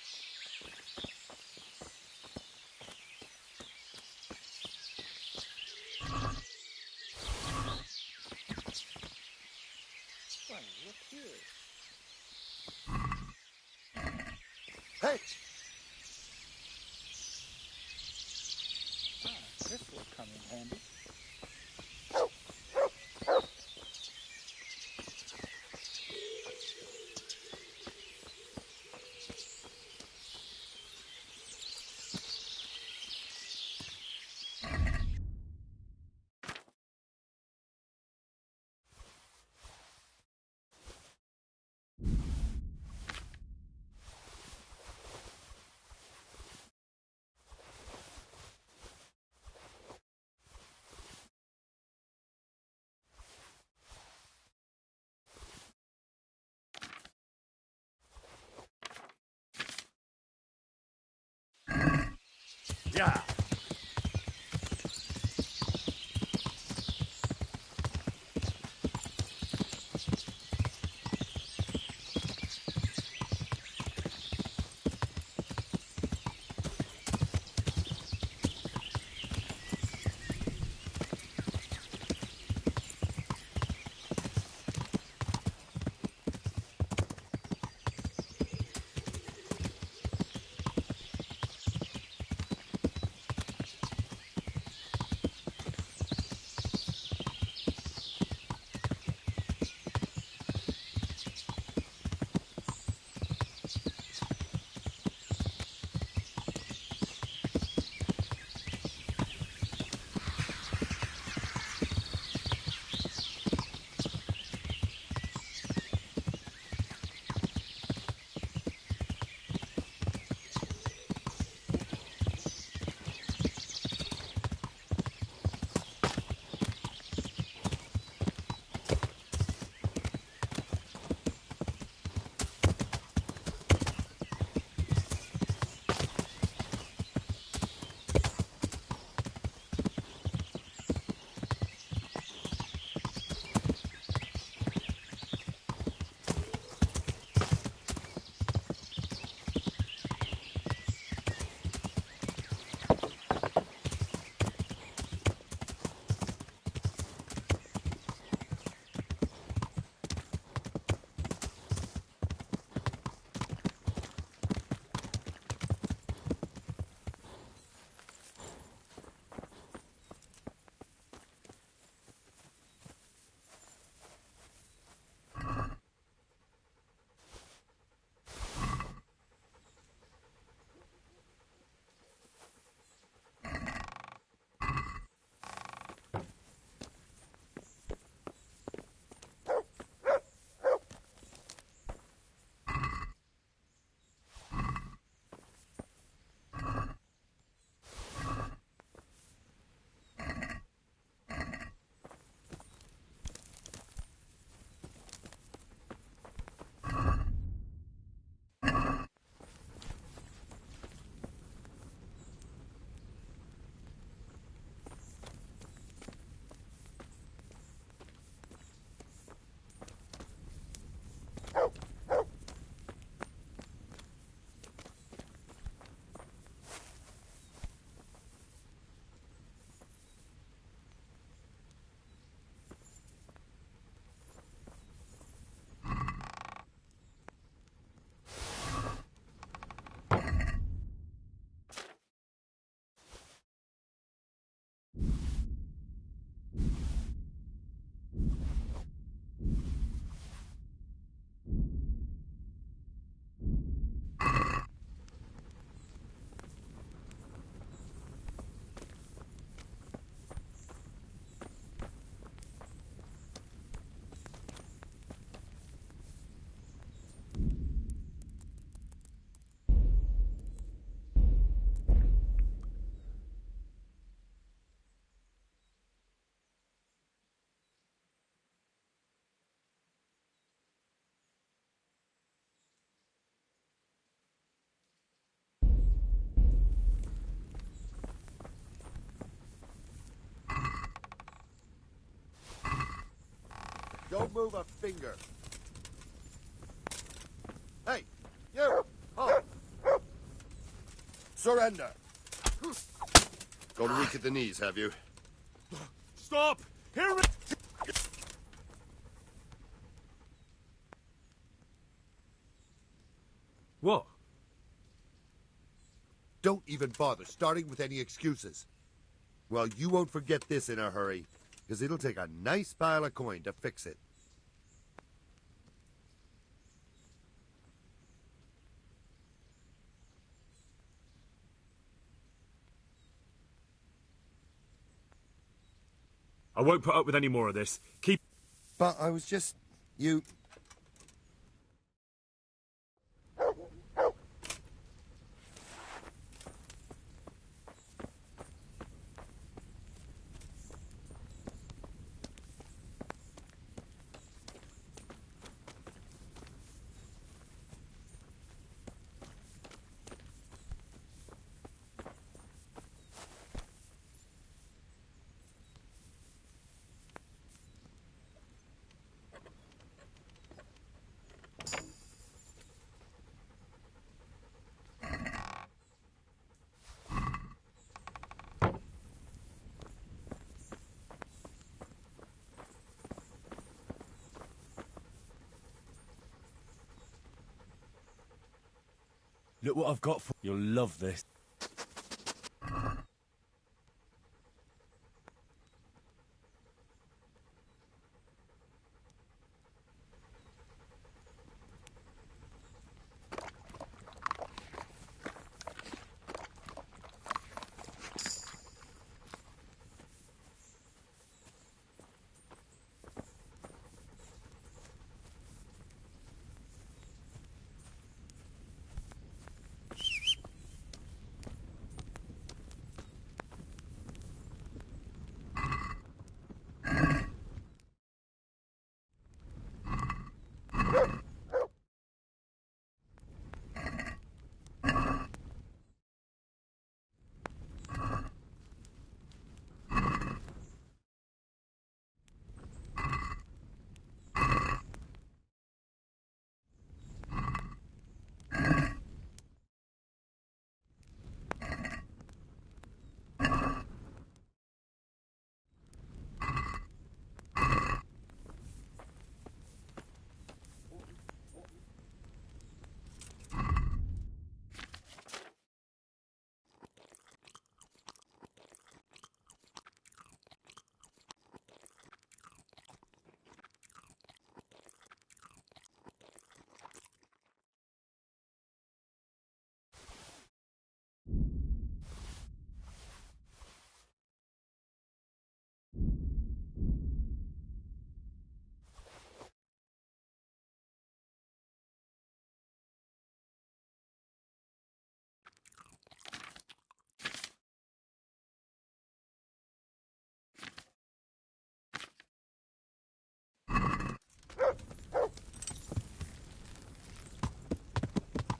[SPEAKER 8] Well, look here.
[SPEAKER 7] Hey!
[SPEAKER 8] Ah, this will come in handy.
[SPEAKER 1] Yeah.
[SPEAKER 7] Don't move a finger. Hey, you! Halt! Surrender! Gone weak at the knees, have you?
[SPEAKER 4] Stop! Here it... What?
[SPEAKER 7] Don't even bother starting with any excuses. Well, you won't forget this in a hurry, because it'll take a nice pile of coin to fix it.
[SPEAKER 4] I won't put up with any more of this. Keep...
[SPEAKER 7] But I was just... You...
[SPEAKER 4] Look what I've got for... You'll love this.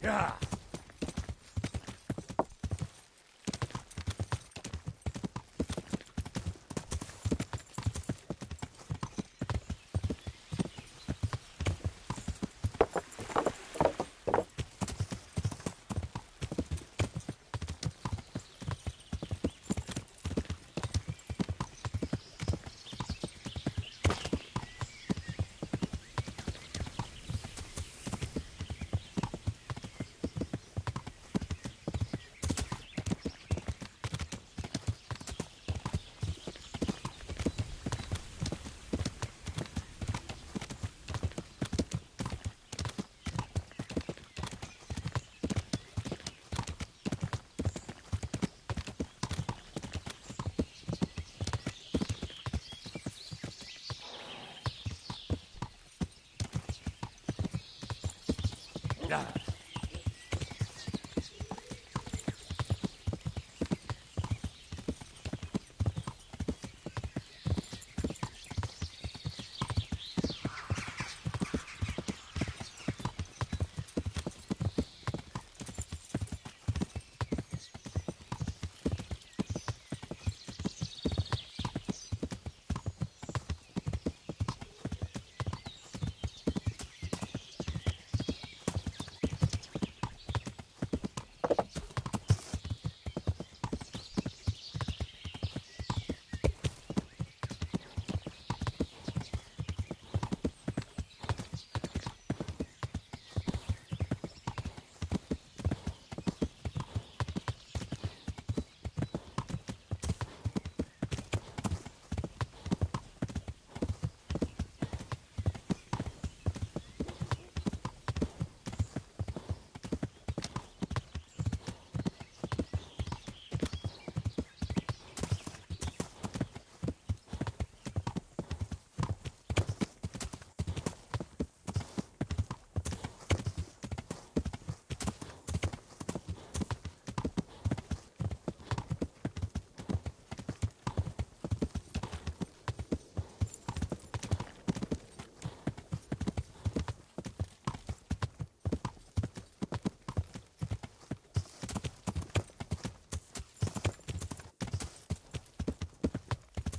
[SPEAKER 4] Yeah. Yeah.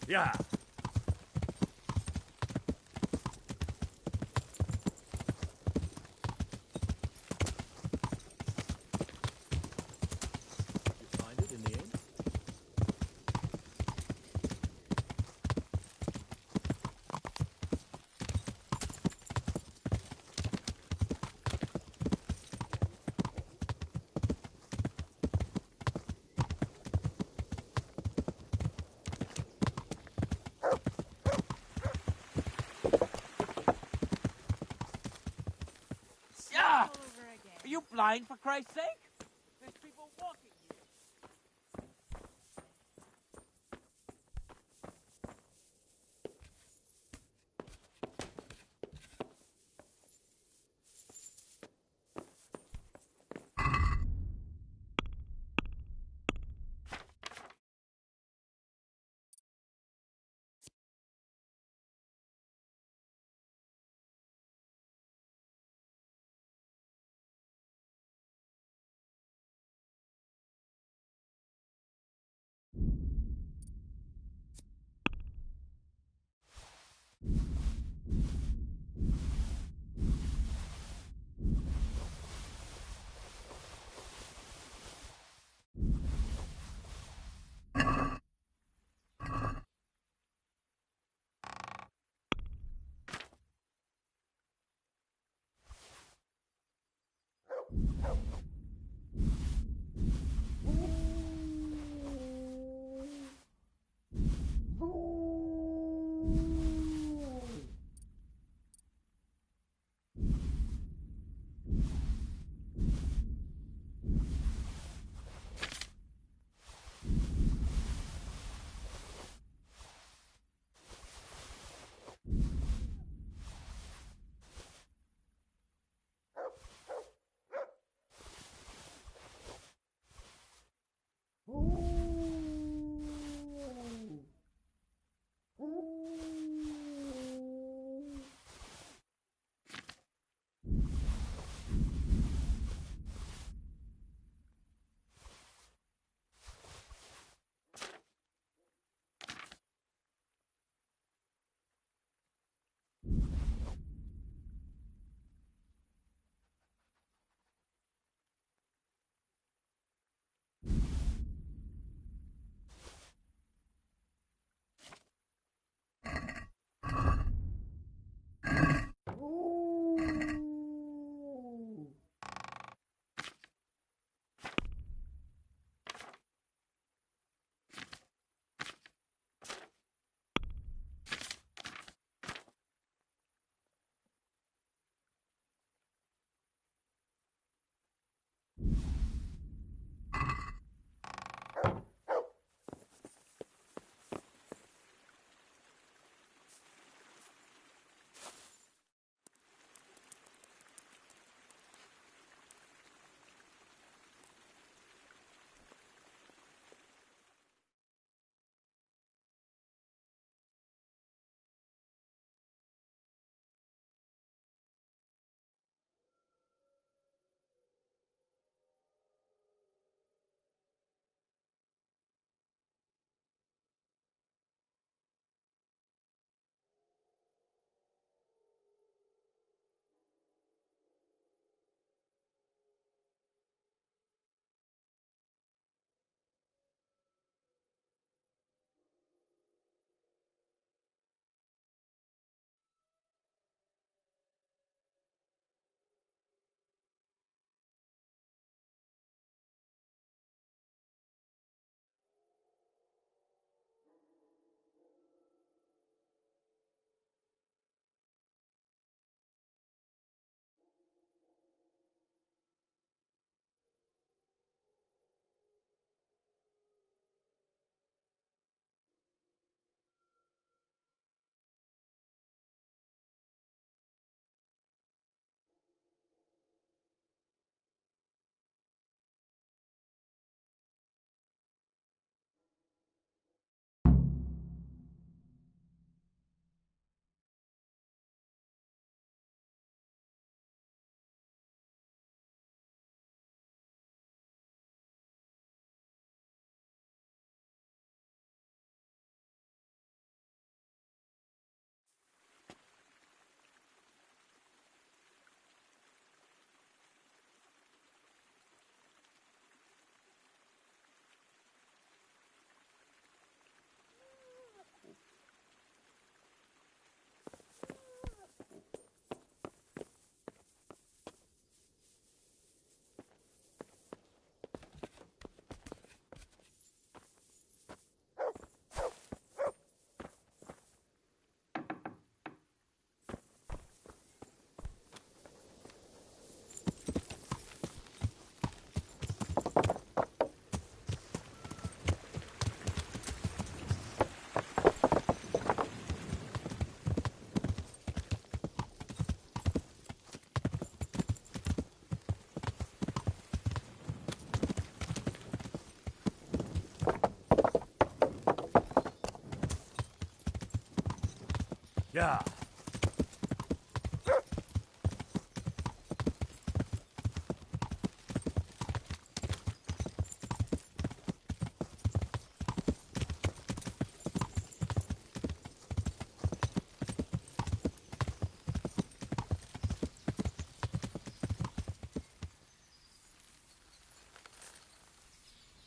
[SPEAKER 1] Yeah. You find it in the end?
[SPEAKER 6] Yeah! Are you blind, for Christ's sake? There's people walking here.
[SPEAKER 1] Yeah.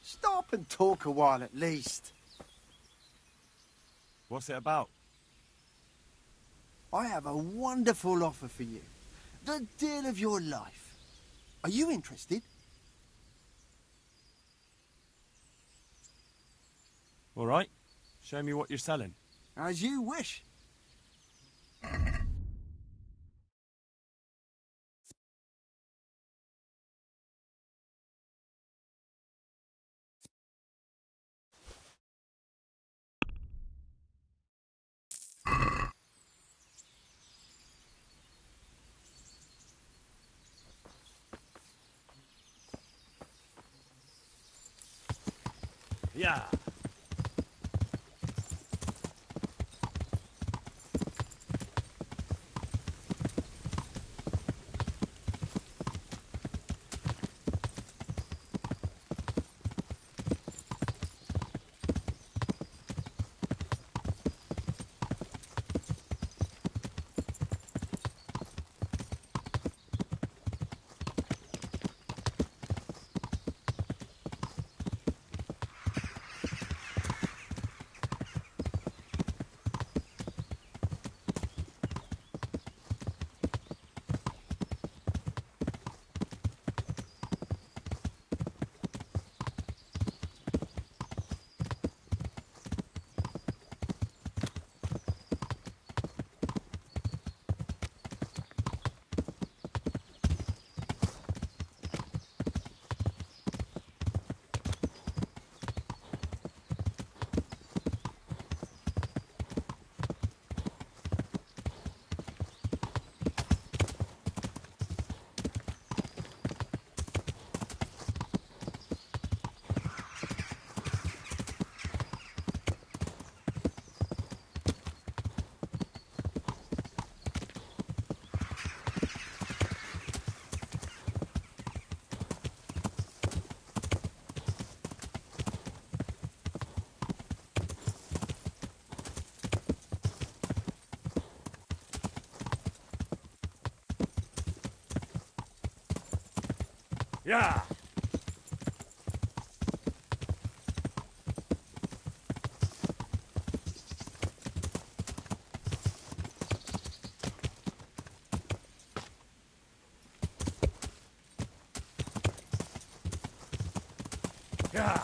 [SPEAKER 9] Stop and talk a while at least.
[SPEAKER 4] What's it about?
[SPEAKER 9] I have a wonderful offer for you. The deal of your life. Are you interested?
[SPEAKER 4] All right. Show me what you're selling.
[SPEAKER 9] As you wish.
[SPEAKER 1] Yeah. Yeah. Yeah.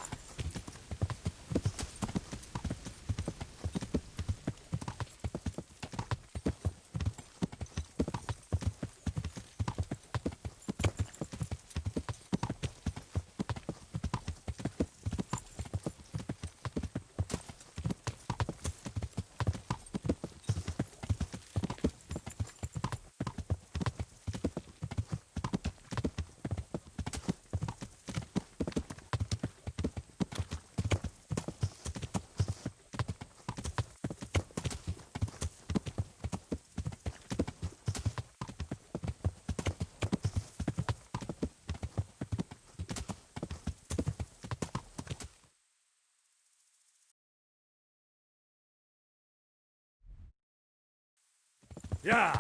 [SPEAKER 1] Yeah.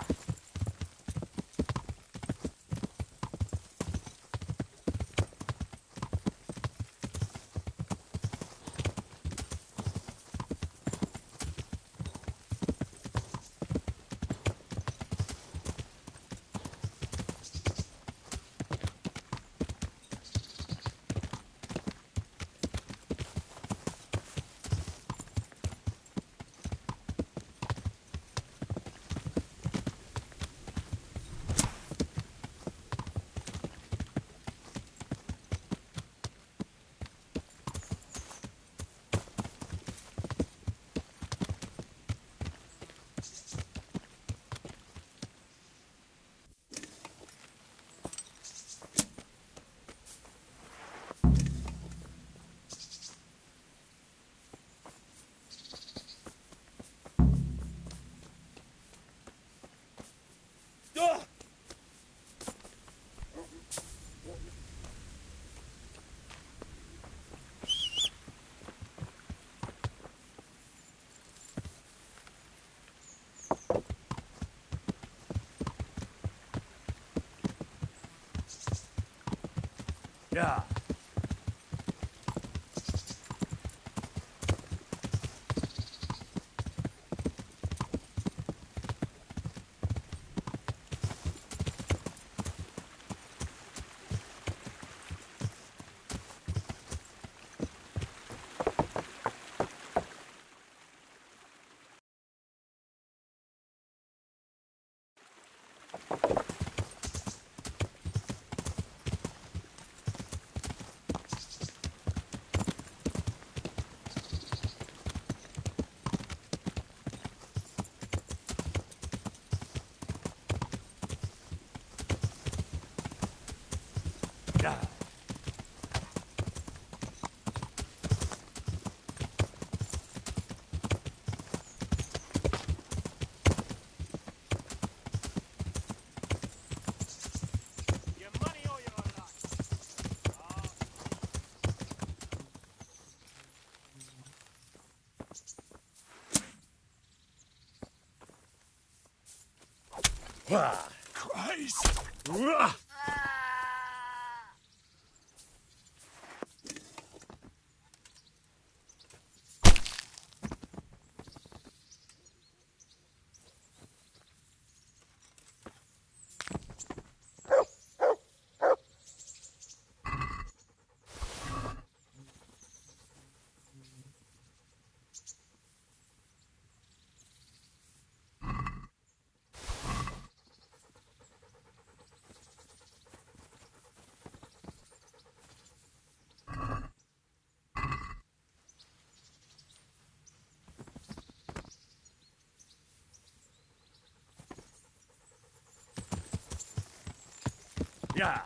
[SPEAKER 1] Yeah. Yeah.
[SPEAKER 4] Christ!
[SPEAKER 1] Yeah.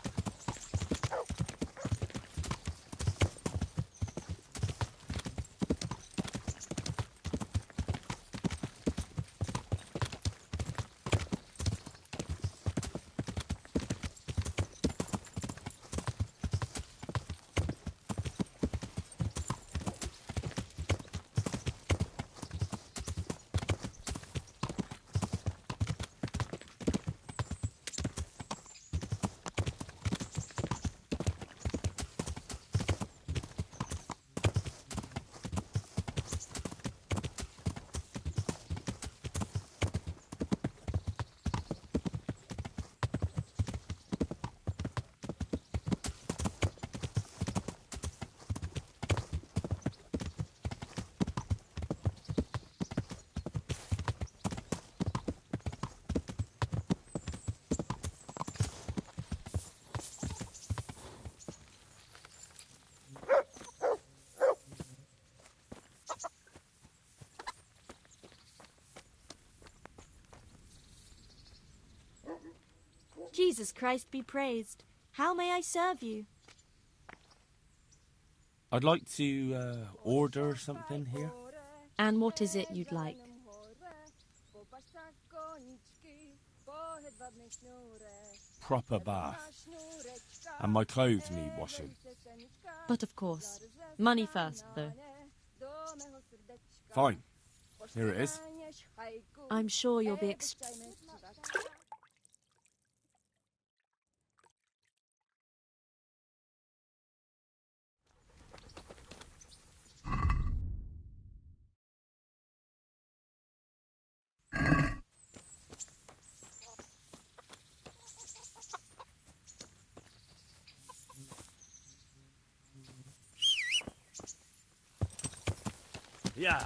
[SPEAKER 10] Jesus Christ be praised. How may I serve you?
[SPEAKER 4] I'd like to order something here.
[SPEAKER 10] And what is it you'd like?
[SPEAKER 4] Proper bath. And my clothes need washing.
[SPEAKER 10] But of course. Money first, though.
[SPEAKER 4] Fine. Here it is.
[SPEAKER 10] I'm sure you'll be
[SPEAKER 1] Yeah.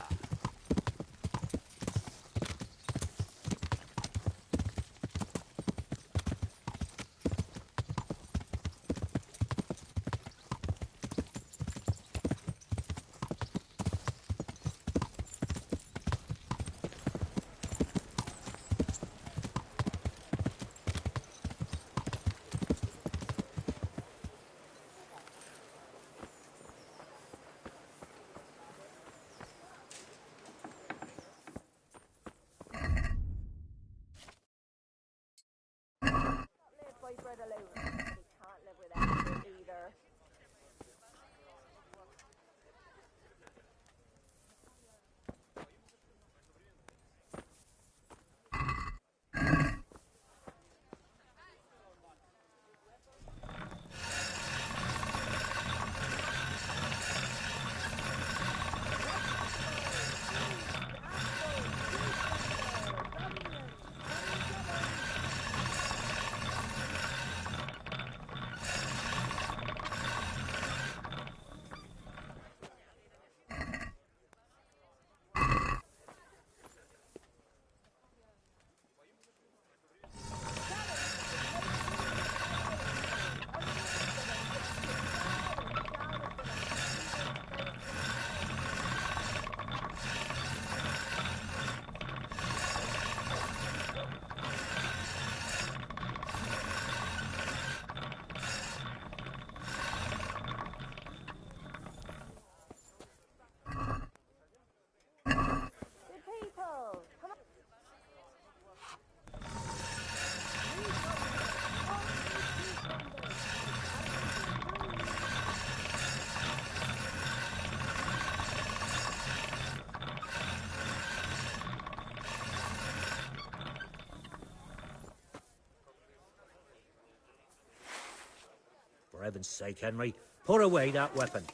[SPEAKER 11] For heaven's sake, Henry, put away that weapon.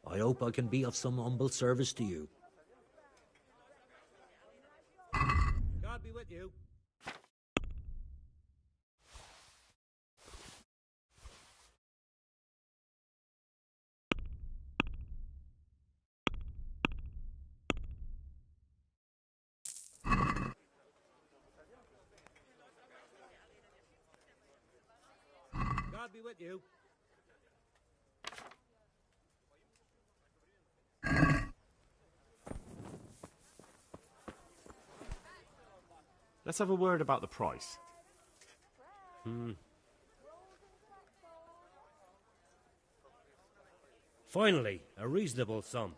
[SPEAKER 11] I hope I can be of some humble service to you. God be with you. God be with you.
[SPEAKER 4] Let's have a word about the price.
[SPEAKER 11] Finally, a reasonable sum.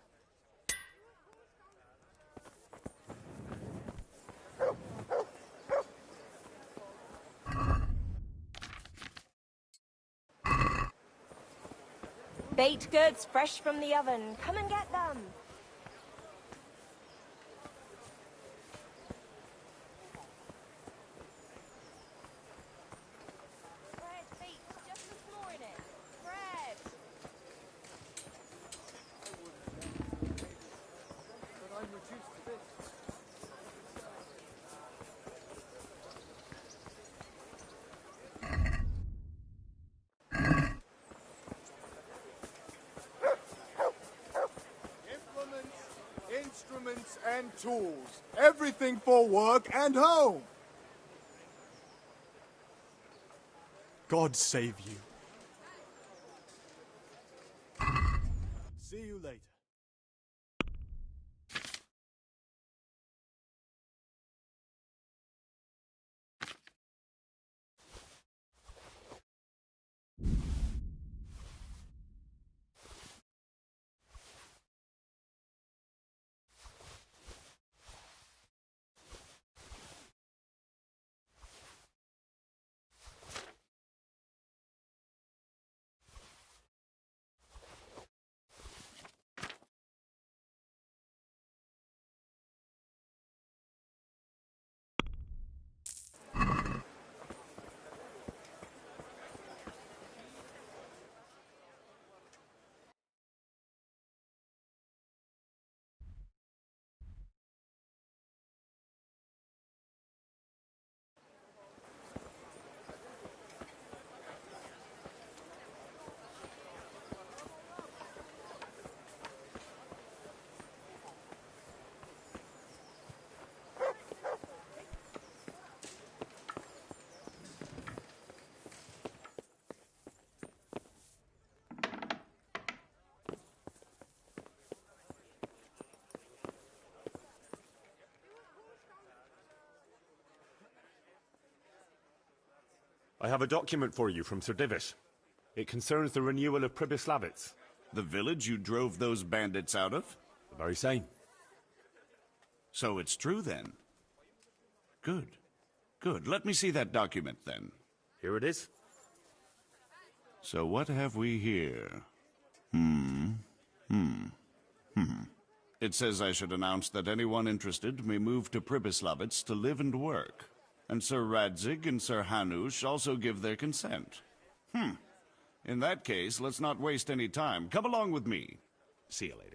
[SPEAKER 12] Baked goods fresh from the oven. Come and get them. Bread baked just this morning. Bread.
[SPEAKER 13] But I'm reduced to this. Instruments and tools. Everything for work and home. God save you. See you later.
[SPEAKER 4] I have a document for you from Sir Divish. It concerns the renewal of Pribyslavitz.
[SPEAKER 14] The village you drove those bandits out of?
[SPEAKER 4] The very same.
[SPEAKER 14] So it's true, then? Good. Good. Let me see that document, then.
[SPEAKER 4] Here it is.
[SPEAKER 14] So what have we here? It says I should announce that anyone interested may move to Pribyslavitz to live and work. And Sir Radzig and Sir Hanush also give their consent. In that case, let's not waste any time. Come along with me. See you later.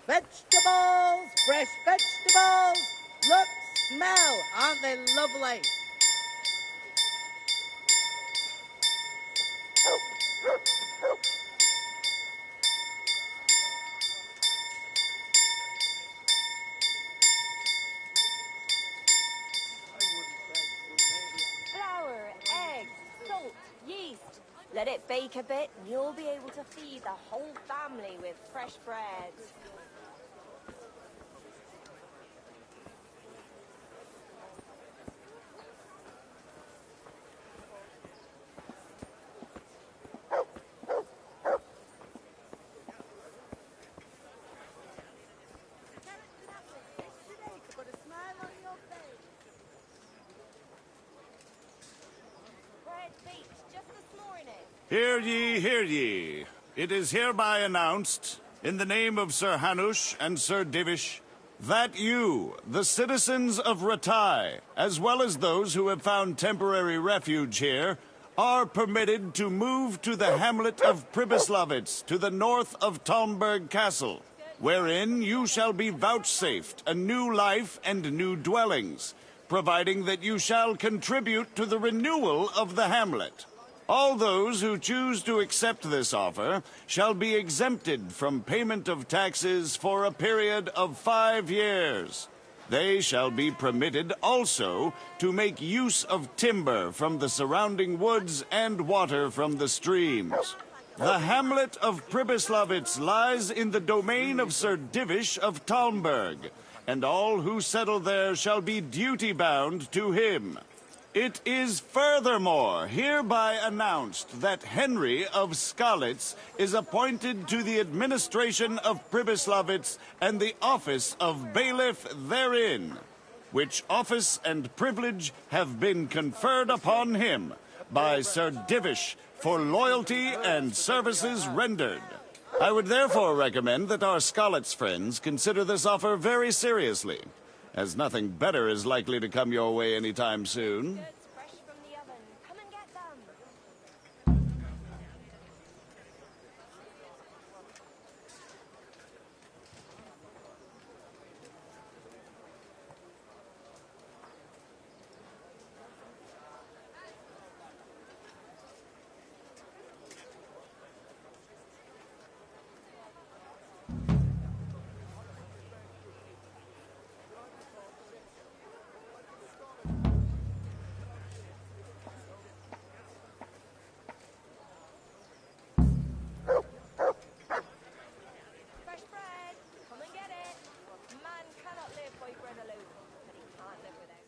[SPEAKER 6] Vegetables! Fresh vegetables! Look, smell! Aren't they lovely?
[SPEAKER 12] Let it bake a bit, and you'll be able to feed the whole family with fresh bread. Bread baked just this morning.
[SPEAKER 14] Hear ye, hear ye. It is hereby announced, in the name of Sir Hanush and Sir Divish, that you, the citizens of Ratai, as well as those who have found temporary refuge here, are permitted to move to the hamlet of Pribyslavitz to the north of Talmberg Castle, wherein you shall be vouchsafed a new life and new dwellings, providing that you shall contribute to the renewal of the hamlet. All those who choose to accept this offer shall be exempted from payment of taxes for a period of 5 years. They shall be permitted also to make use of timber from the surrounding woods and water from the streams. The hamlet of Pribyslavitz lies in the domain of Sir Divish of Talmberg, and all who settle there shall be duty-bound to him. It is furthermore hereby announced that Henry of Skalitz is appointed to the administration of Pribyslavitz and the office of bailiff therein, which office and privilege have been conferred upon him by Sir Divish for loyalty and services rendered. I would therefore recommend that our Skalitz friends consider this offer very seriously, as nothing better is likely to come your way anytime soon.
[SPEAKER 12] Goods fresh from the oven. Come and get them. Fresh bread. Come and get it. Man cannot live by bread alone, but he can't live without.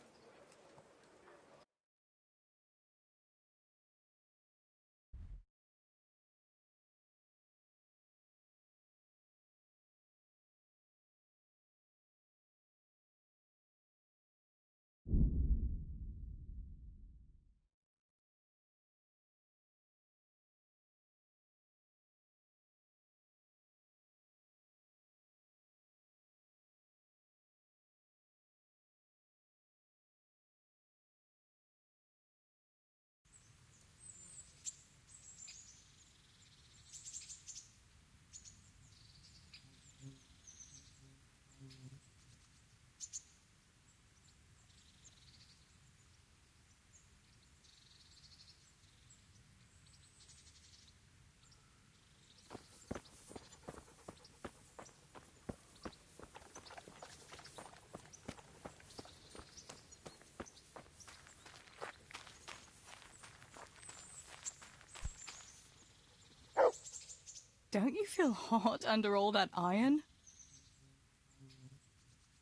[SPEAKER 15] Don't you feel hot under all that iron?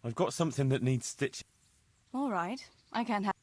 [SPEAKER 4] I've got something that needs stitching.
[SPEAKER 15] All right, I can't have...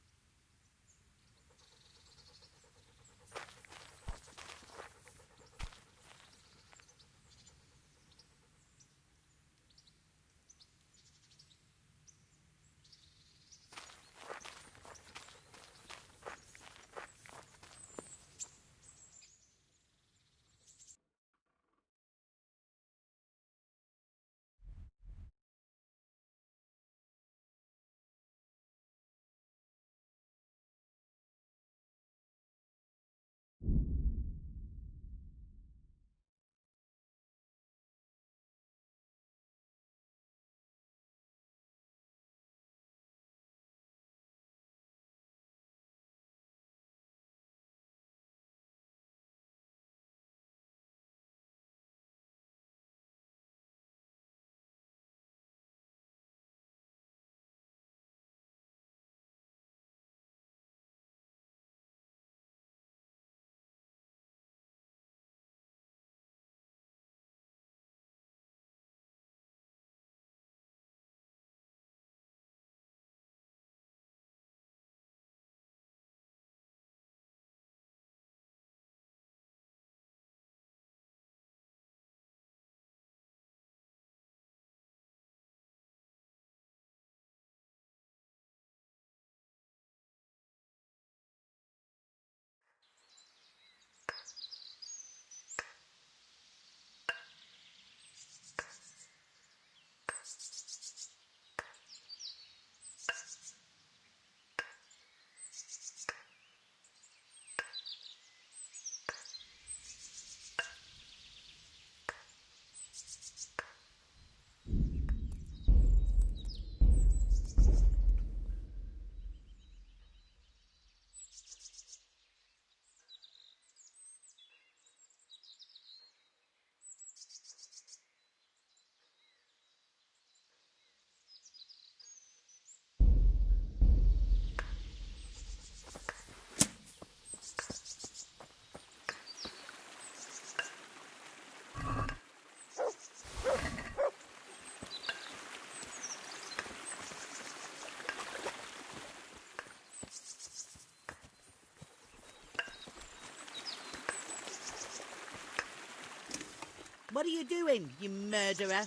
[SPEAKER 16] What are you doing, you murderer?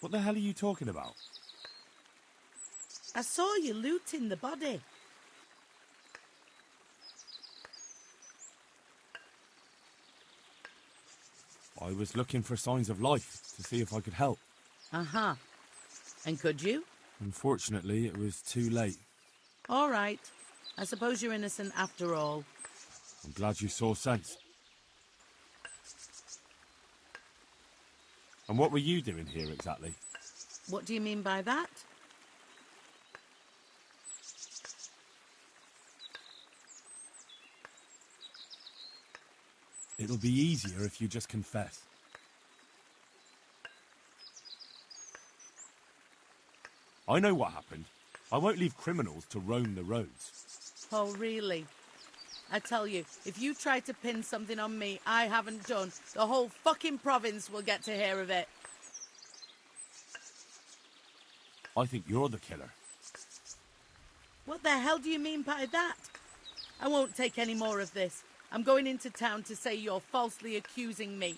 [SPEAKER 4] What the hell are you talking about?
[SPEAKER 16] I saw you looting the body.
[SPEAKER 4] I was looking for signs of life to see if I could help.
[SPEAKER 16] Uh-huh. And could you?
[SPEAKER 4] Unfortunately, it was too late.
[SPEAKER 16] All right. I suppose you're innocent after all.
[SPEAKER 4] I'm glad you saw sense. And what were you doing here exactly?
[SPEAKER 16] What do you mean by that?
[SPEAKER 4] It'll be easier if you just confess. I know what happened. I won't leave criminals to roam the roads.
[SPEAKER 16] Oh, really? I tell you, if you try to pin something on me I haven't done, the whole fucking province will get to hear of it.
[SPEAKER 4] I think you're the killer.
[SPEAKER 16] What the hell do you mean by that? I won't take any more of this. I'm going into town to say you're falsely accusing me.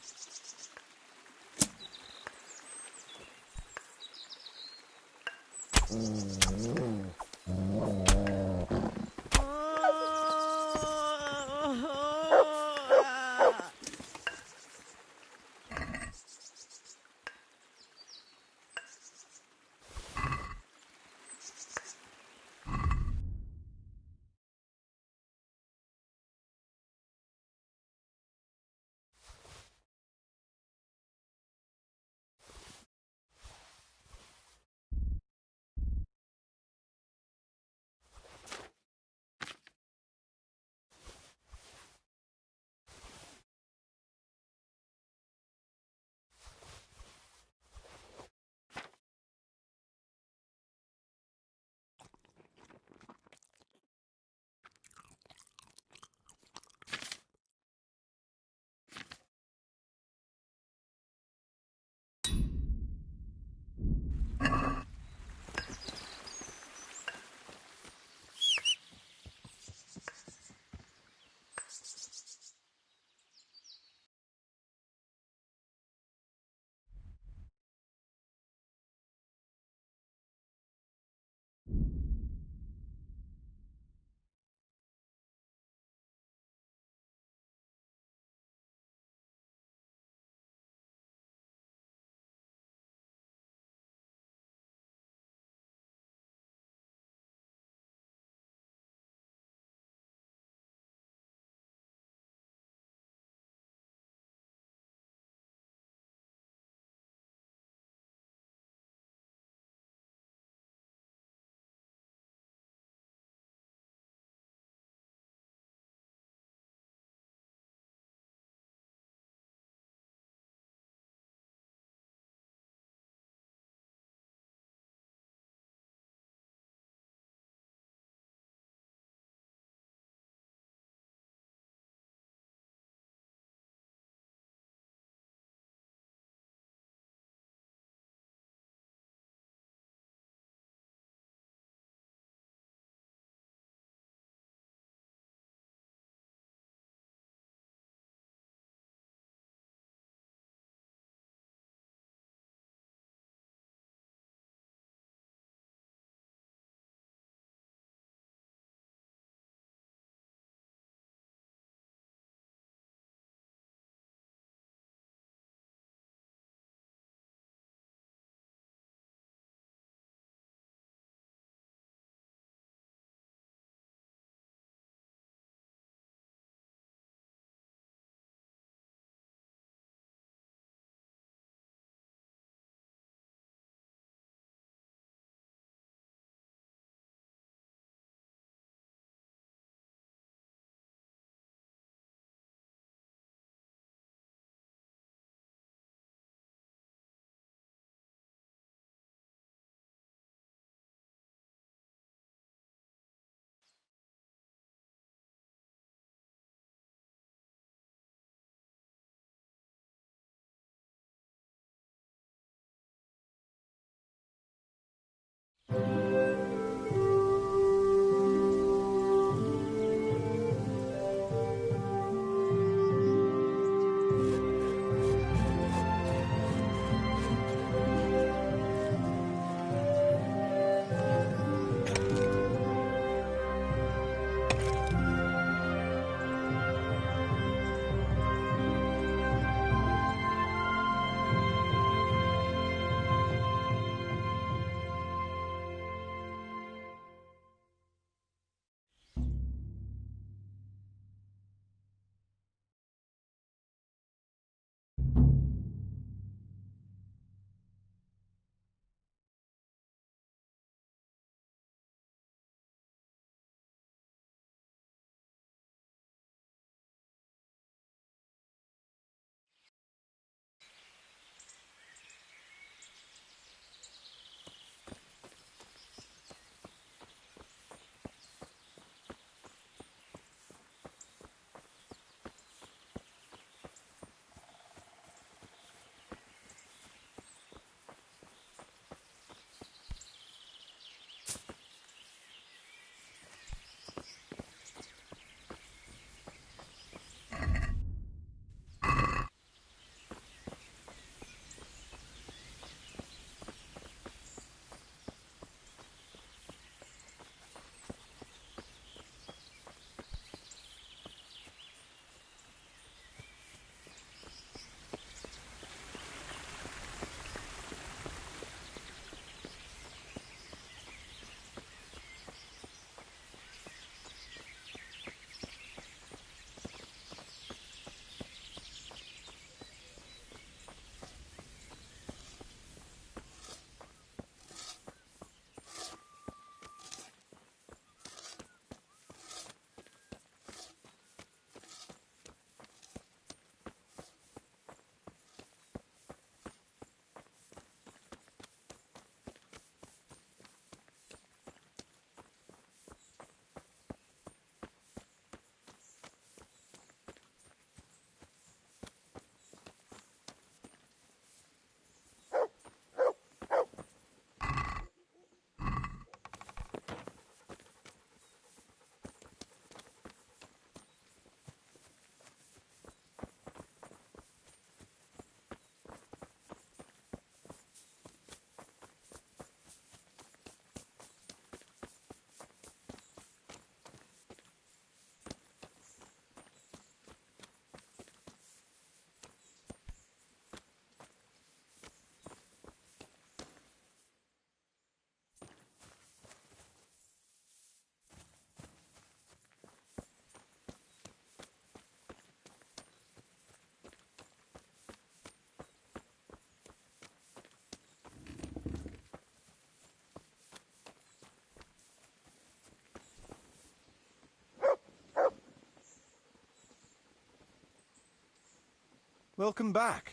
[SPEAKER 5] Welcome back.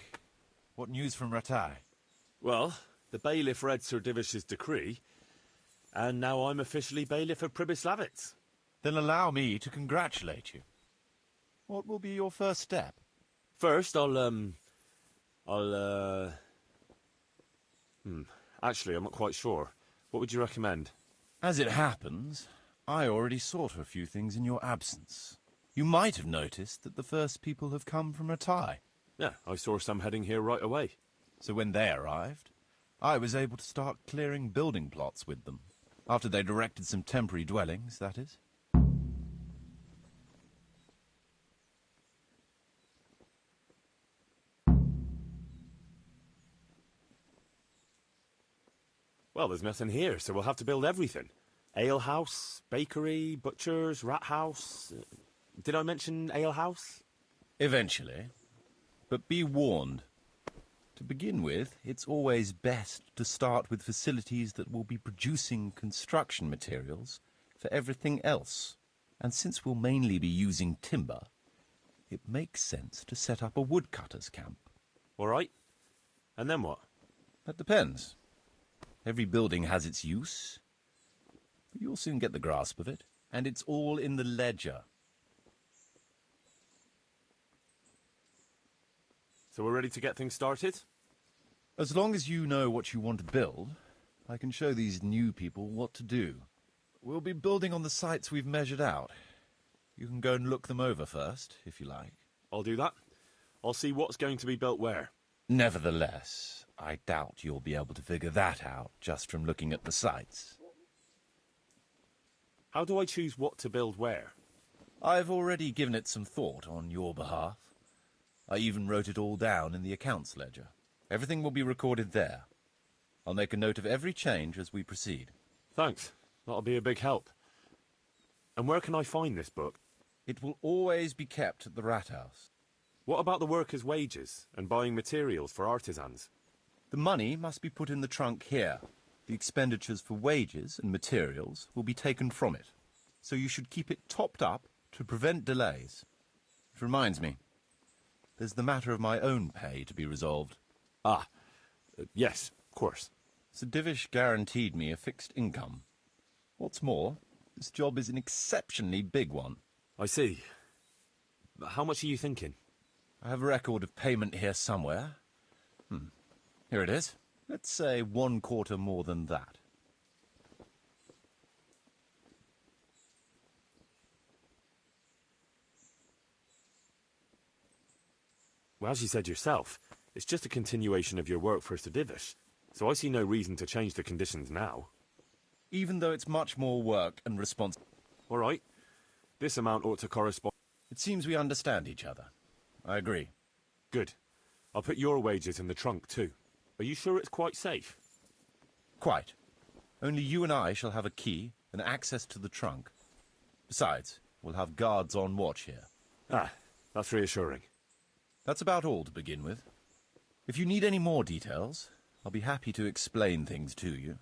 [SPEAKER 5] What news from Ratai?
[SPEAKER 4] Well, the bailiff read Sir Divish's decree, and now I'm officially bailiff of Pribyslavitz.
[SPEAKER 5] Then allow me to congratulate you. What will be your first step?
[SPEAKER 4] First, actually, I'm not quite sure. What would you recommend?
[SPEAKER 5] As it happens, I already saw to a few things in your absence. You might have noticed that the first people have come from Ratai.
[SPEAKER 4] Yeah, I saw some heading here right away.
[SPEAKER 5] So when they arrived, I was able to start clearing building plots with them. After they'd erected some temporary dwellings, that is.
[SPEAKER 4] Well, there's nothing here, so we'll have to build everything. Ale house, bakery, butchers, rat house. Did I mention ale house?
[SPEAKER 5] Eventually. But be warned. To begin with, it's always best to start with facilities that will be producing construction materials for everything else. And since we'll mainly be using timber, it makes sense to set up a woodcutter's camp.
[SPEAKER 4] All right. And then what?
[SPEAKER 5] That depends. Every building has its use, but you'll soon get the grasp of it, and it's all in the ledger.
[SPEAKER 4] So we're ready to get things started?
[SPEAKER 5] As long as you know what you want to build, I can show these new people what to do. We'll be building on the sites we've measured out. You can go and look them over first, if you like.
[SPEAKER 4] I'll do that. I'll see what's going to be built where.
[SPEAKER 5] Nevertheless, I doubt you'll be able to figure that out just from looking at the sites.
[SPEAKER 4] How do I choose what to build where?
[SPEAKER 5] I've already given it some thought on your behalf. I even wrote it all down in the accounts ledger. Everything will be recorded there. I'll make a note of every change as we proceed.
[SPEAKER 4] Thanks. That'll be a big help. And where can I find this book?
[SPEAKER 5] It will always be kept at the rat house.
[SPEAKER 4] What about the workers' wages and buying materials for artisans?
[SPEAKER 5] The money must be put in the trunk here. The expenditures for wages and materials will be taken from it. So you should keep it topped up to prevent delays. Which reminds me, there's the matter of my own pay to be resolved.
[SPEAKER 4] Yes, of course.
[SPEAKER 5] Sir Divish guaranteed me a fixed income. What's more, this job is an exceptionally big one.
[SPEAKER 4] I see. But how much are you thinking?
[SPEAKER 5] I have a record of payment here somewhere. Here it is. Let's say 1/4 more than that.
[SPEAKER 4] Well, as you said yourself, it's just a continuation of your work for Sir Divish, so I see no reason to change the conditions now.
[SPEAKER 5] Even though it's much more work and responsibility.
[SPEAKER 4] All right. This amount ought to correspond.
[SPEAKER 5] It seems we understand each other. I agree.
[SPEAKER 4] Good. I'll put your wages in the trunk, too. Are you sure it's quite safe?
[SPEAKER 5] Quite. Only you and I shall have a key and access to the trunk. Besides, we'll have guards on watch here.
[SPEAKER 4] That's reassuring.
[SPEAKER 5] That's about all to begin with. If you need any more details, I'll be happy to explain things to you.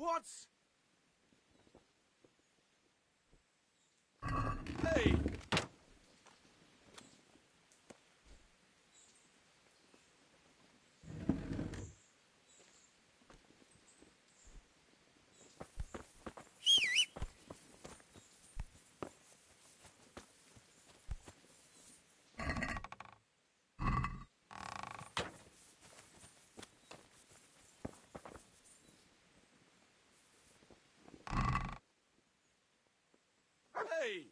[SPEAKER 13] What? Hey! Hey!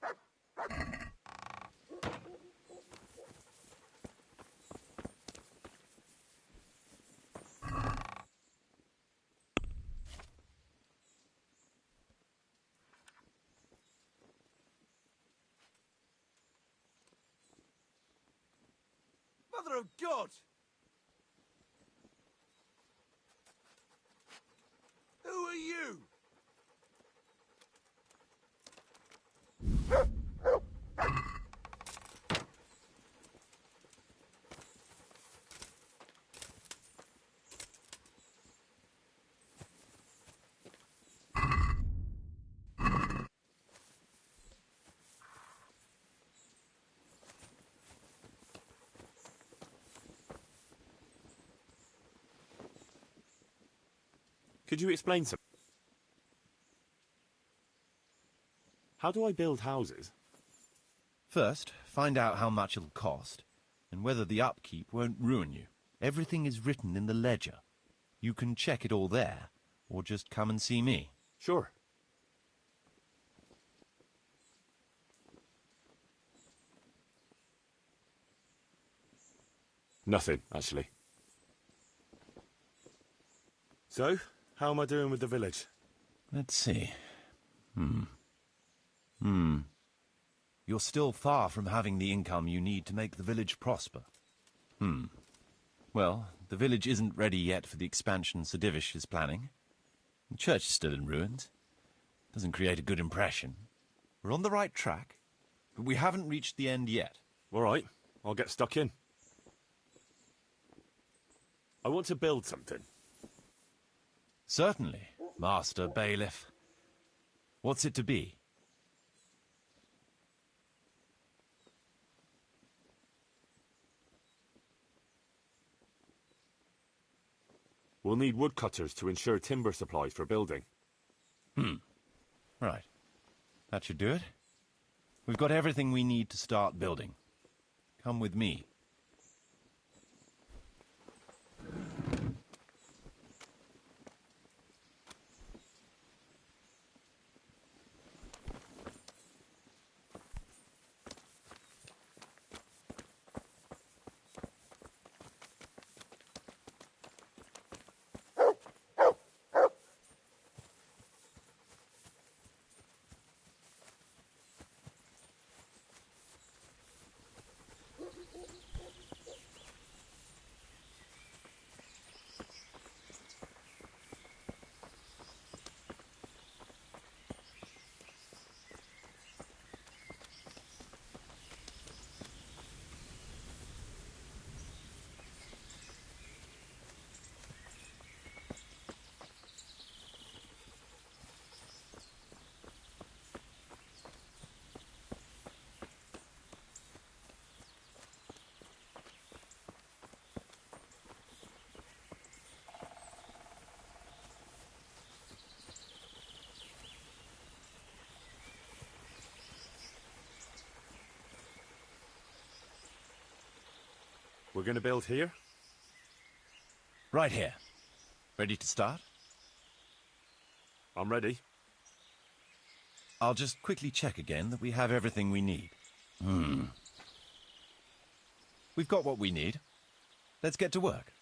[SPEAKER 13] Mother of God! Who are you?
[SPEAKER 4] Could you explain some? How do I build houses?
[SPEAKER 5] First, find out how much it'll cost, and whether the upkeep won't ruin you. Everything is written in the ledger. You can check it all there, or just come and see me.
[SPEAKER 4] Sure. Nothing, actually. So, how am I doing with the village?
[SPEAKER 5] Let's see. You're still far from having the income you need to make the village prosper. Well, the village isn't ready yet for the expansion Sir Divish is planning. The church is still in ruins. Doesn't create a good impression. We're on the right track, but we haven't reached the end yet.
[SPEAKER 4] All right, I'll get stuck in. I want to build something.
[SPEAKER 5] Certainly, Master Bailiff. What's it to be?
[SPEAKER 4] We'll need woodcutters to ensure timber supplies for building.
[SPEAKER 5] Right. That should do it. We've got everything we need to start building. Come with me.
[SPEAKER 4] We're going to build here?
[SPEAKER 5] Right here. Ready to start?
[SPEAKER 4] I'm ready.
[SPEAKER 5] I'll just quickly check again that we have everything we need. We've got what we need. Let's get to work.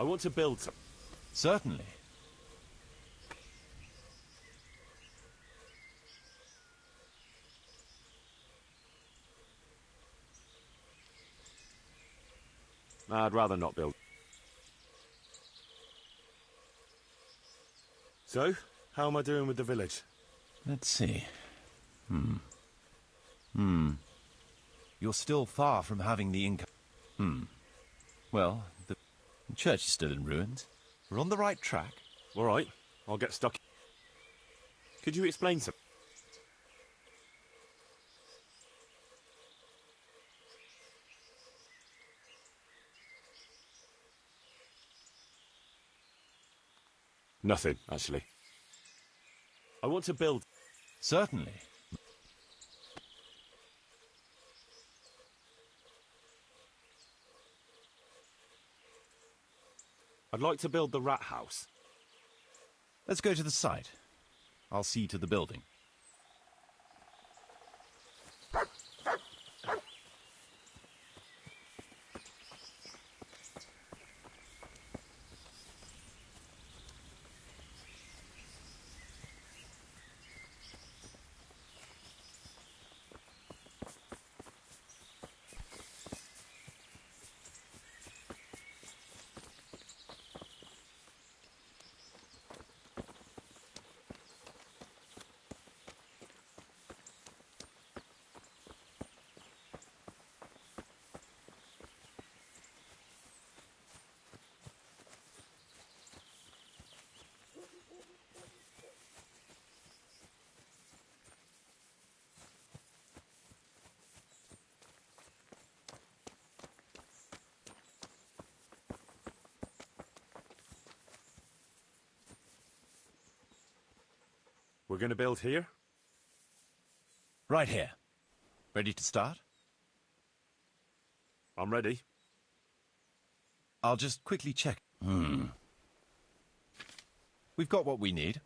[SPEAKER 4] I want to build some.
[SPEAKER 5] Certainly.
[SPEAKER 4] I'd rather not build. So, how am I doing with the village?
[SPEAKER 5] Let's see. You're still far from having the income. Well, the church is still in ruins. We're on the right track.
[SPEAKER 4] All right, I'll get stuck. Could you explain some? Nothing, actually. I want to build.
[SPEAKER 5] Certainly.
[SPEAKER 4] I'd like to build the rat house.
[SPEAKER 5] Let's go to the site. I'll see to the building.
[SPEAKER 4] We're going to build here?
[SPEAKER 5] Right here. Ready to start?
[SPEAKER 4] I'm ready.
[SPEAKER 5] I'll just quickly check. We've got what we need.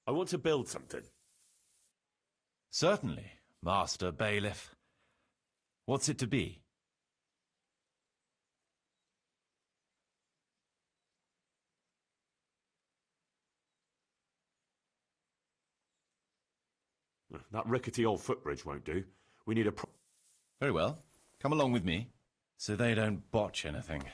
[SPEAKER 4] I want to build something.
[SPEAKER 5] Certainly, Master Bailiff. What's it to be?
[SPEAKER 4] That rickety old footbridge won't do. We need a
[SPEAKER 5] Very well. Come along with me, so they don't botch anything.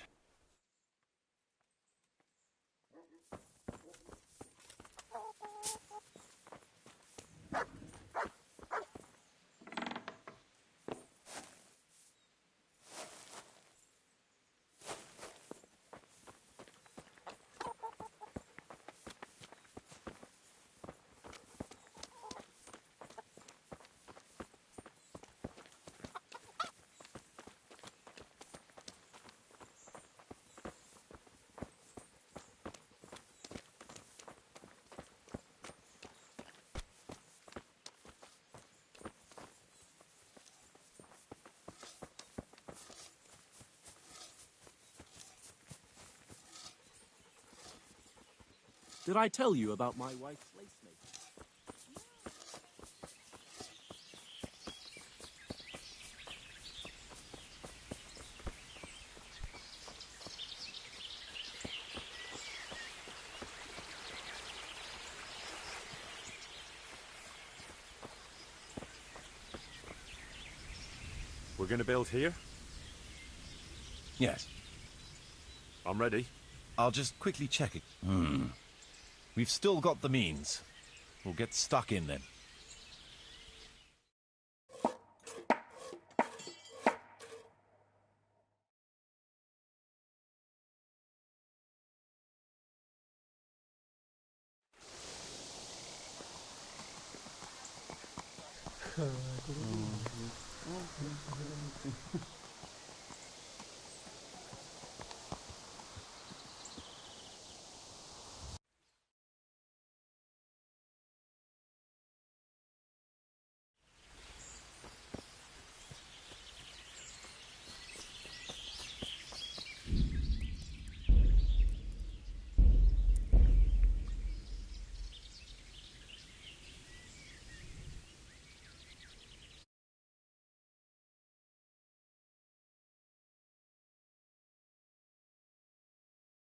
[SPEAKER 17] Did I tell you about my wife's lace making?
[SPEAKER 4] We're going to build here?
[SPEAKER 5] Yes.
[SPEAKER 4] I'm ready.
[SPEAKER 5] I'll just quickly check it. We've still got the means. We'll get stuck in then.